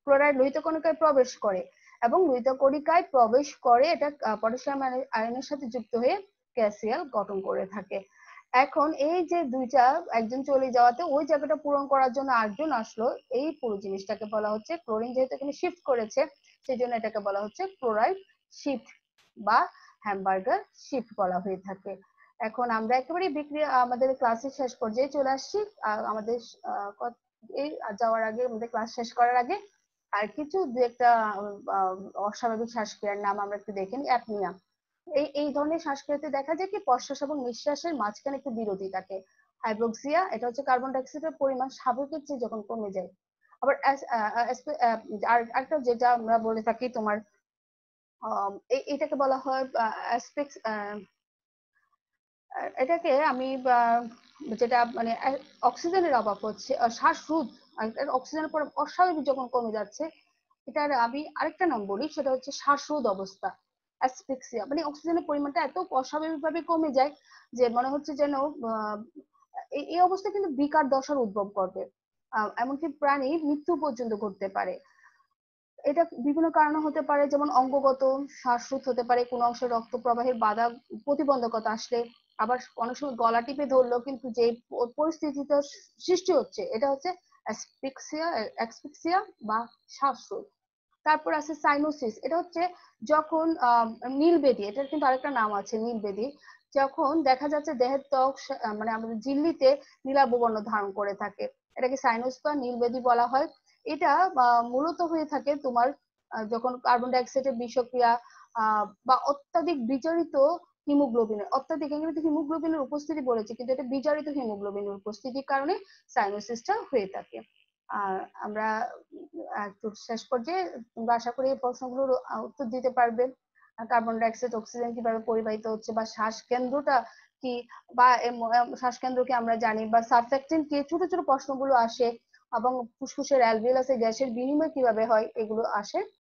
ক্লোরাইড লোহিত কণিকায় প্রবেশ করে এবং লোহিত কণিকায় প্রবেশ করে এটা পটাশিয়াম আয়নের সাথে যুক্ত হয়ে ক্যাসিয়াল গঠন করে থাকে। এখন এই যে একজন চলে যাওয়াতে ওই জায়গাটা পূরণ করার জন্য আরেকজন আসলো, এই পুরো জিনিসটাকে বলা হচ্ছে ক্লোরিন যেহেতু এখানে শিফট করেছে সেই জন্য এটাকে বলা হচ্ছে ক্লোরাইড শিফট বা হ্যামবার্গার শিফট বলা হয়ে থাকে। এখন আমরা একেবারে বিক্রিয়া আমাদের ক্লাসের শেষ পর্যায়ে চলে আসছি। আমাদের এই যাওয়ার আগে, আমাদের ক্লাস শেষ করার আগে আর কিছু দু একটা অস্বাভাবিক শ্বাসক্রিয়ার নাম আমরা একটু দেখে নিই। অ্যাপনিয়া, এই ধরনের শ্বাসক্রিয়াতে দেখা যায় কি প্রশ্বাস এবং নিঃশ্বাসের মাঝখানে একটু বিরতি থাকে। হাইপোক্সিয়া, এটা হচ্ছে কার্বন ডাই অক্সাইডের পরিমাণ স্বাভাবিকের চেয়ে যখন কমে যায়। আবার আর একটা যেটা আমরা বলে থাকি তোমার এটাকে বলা হয় এটাকে আমি যেটা মানে অক্সিজেনের অভাব হচ্ছে, শ্বাসরোধ, অক্সিজেনের পর অস্বাভাবিক যখন কমে যাচ্ছে, এটার আমি আরেকটা নাম বলি, সেটা হচ্ছে শ্বাসরোধ অবস্থা, অ্যাসফিক্সিয়া। মানে অক্সিজেনের পরিমাণটা এত অস্বাভাবিকভাবে কমে যায় যে মনে হচ্ছে যেন এই অবস্থা কিন্তু বিকার দশার উদ্ভব করবে, এমনকি প্রাণী মৃত্যু পর্যন্ত ঘটতে পারে। এটা বিভিন্ন কারণে হতে পারে, যেমন অঙ্গগত শ্বাসরোধ হতে পারে, কোনো অংশে রক্ত প্রবাহের বাধা প্রতিবন্ধকতা আসলে, আবার অনেক সময় গলা টিপে ধরলেও কিন্তু যে পরিস্থিতিটা সৃষ্টি হচ্ছে এটা হচ্ছে অ্যাসফিক্সিয়া বা শ্বাসরোধ। তারপর আছে সাইনোসিস, এটা হচ্ছে যখন নীলবেদি, এটার কিন্তু আরেকটা নাম আছে নীলবেদি, যখন দেখা যাচ্ছে দেহের ত্বক মানে আমাদের ঝিল্লিতে নীলাভ বর্ণ ধারণ করে থাকে, এটাকে সাইনোস বা নীলবেদি বলা হয়। এটা মূলত হয়ে থাকে তোমার যখন কার্বন ডাই অক্সাইডের বিষক্রিয়া বা অত্যাধিক বিজারিত অত্যাধিক এখানে হিমোগ্লোবিনের উপস্থিতি বলেছে, কিন্তু এটা বিজারিত হিমোগ্লোবিনের উপস্থিতির কারণে সাইনোসিসটা হয়ে থাকে। আর আমরা একটু শেষ পর্যায়ে তোমরা আশা করি এই প্রশ্নগুলোর উত্তর দিতে পারবে। কার্বন ডাই অক্সাইড অক্সিজেন কিভাবে পরিবাহিত হচ্ছে বা শ্বাস কেন্দ্রটা কি, বা শ্বাসকেন্দ্র কি আমরা জানি, বা সারফেক্টেন্ট কি, ছোট ছোট প্রশ্নগুলো আসে, এবং ফুসফুসের অ্যালভিওলাসে গ্যাসের বিনিময় কিভাবে হয়, এগুলো আসে।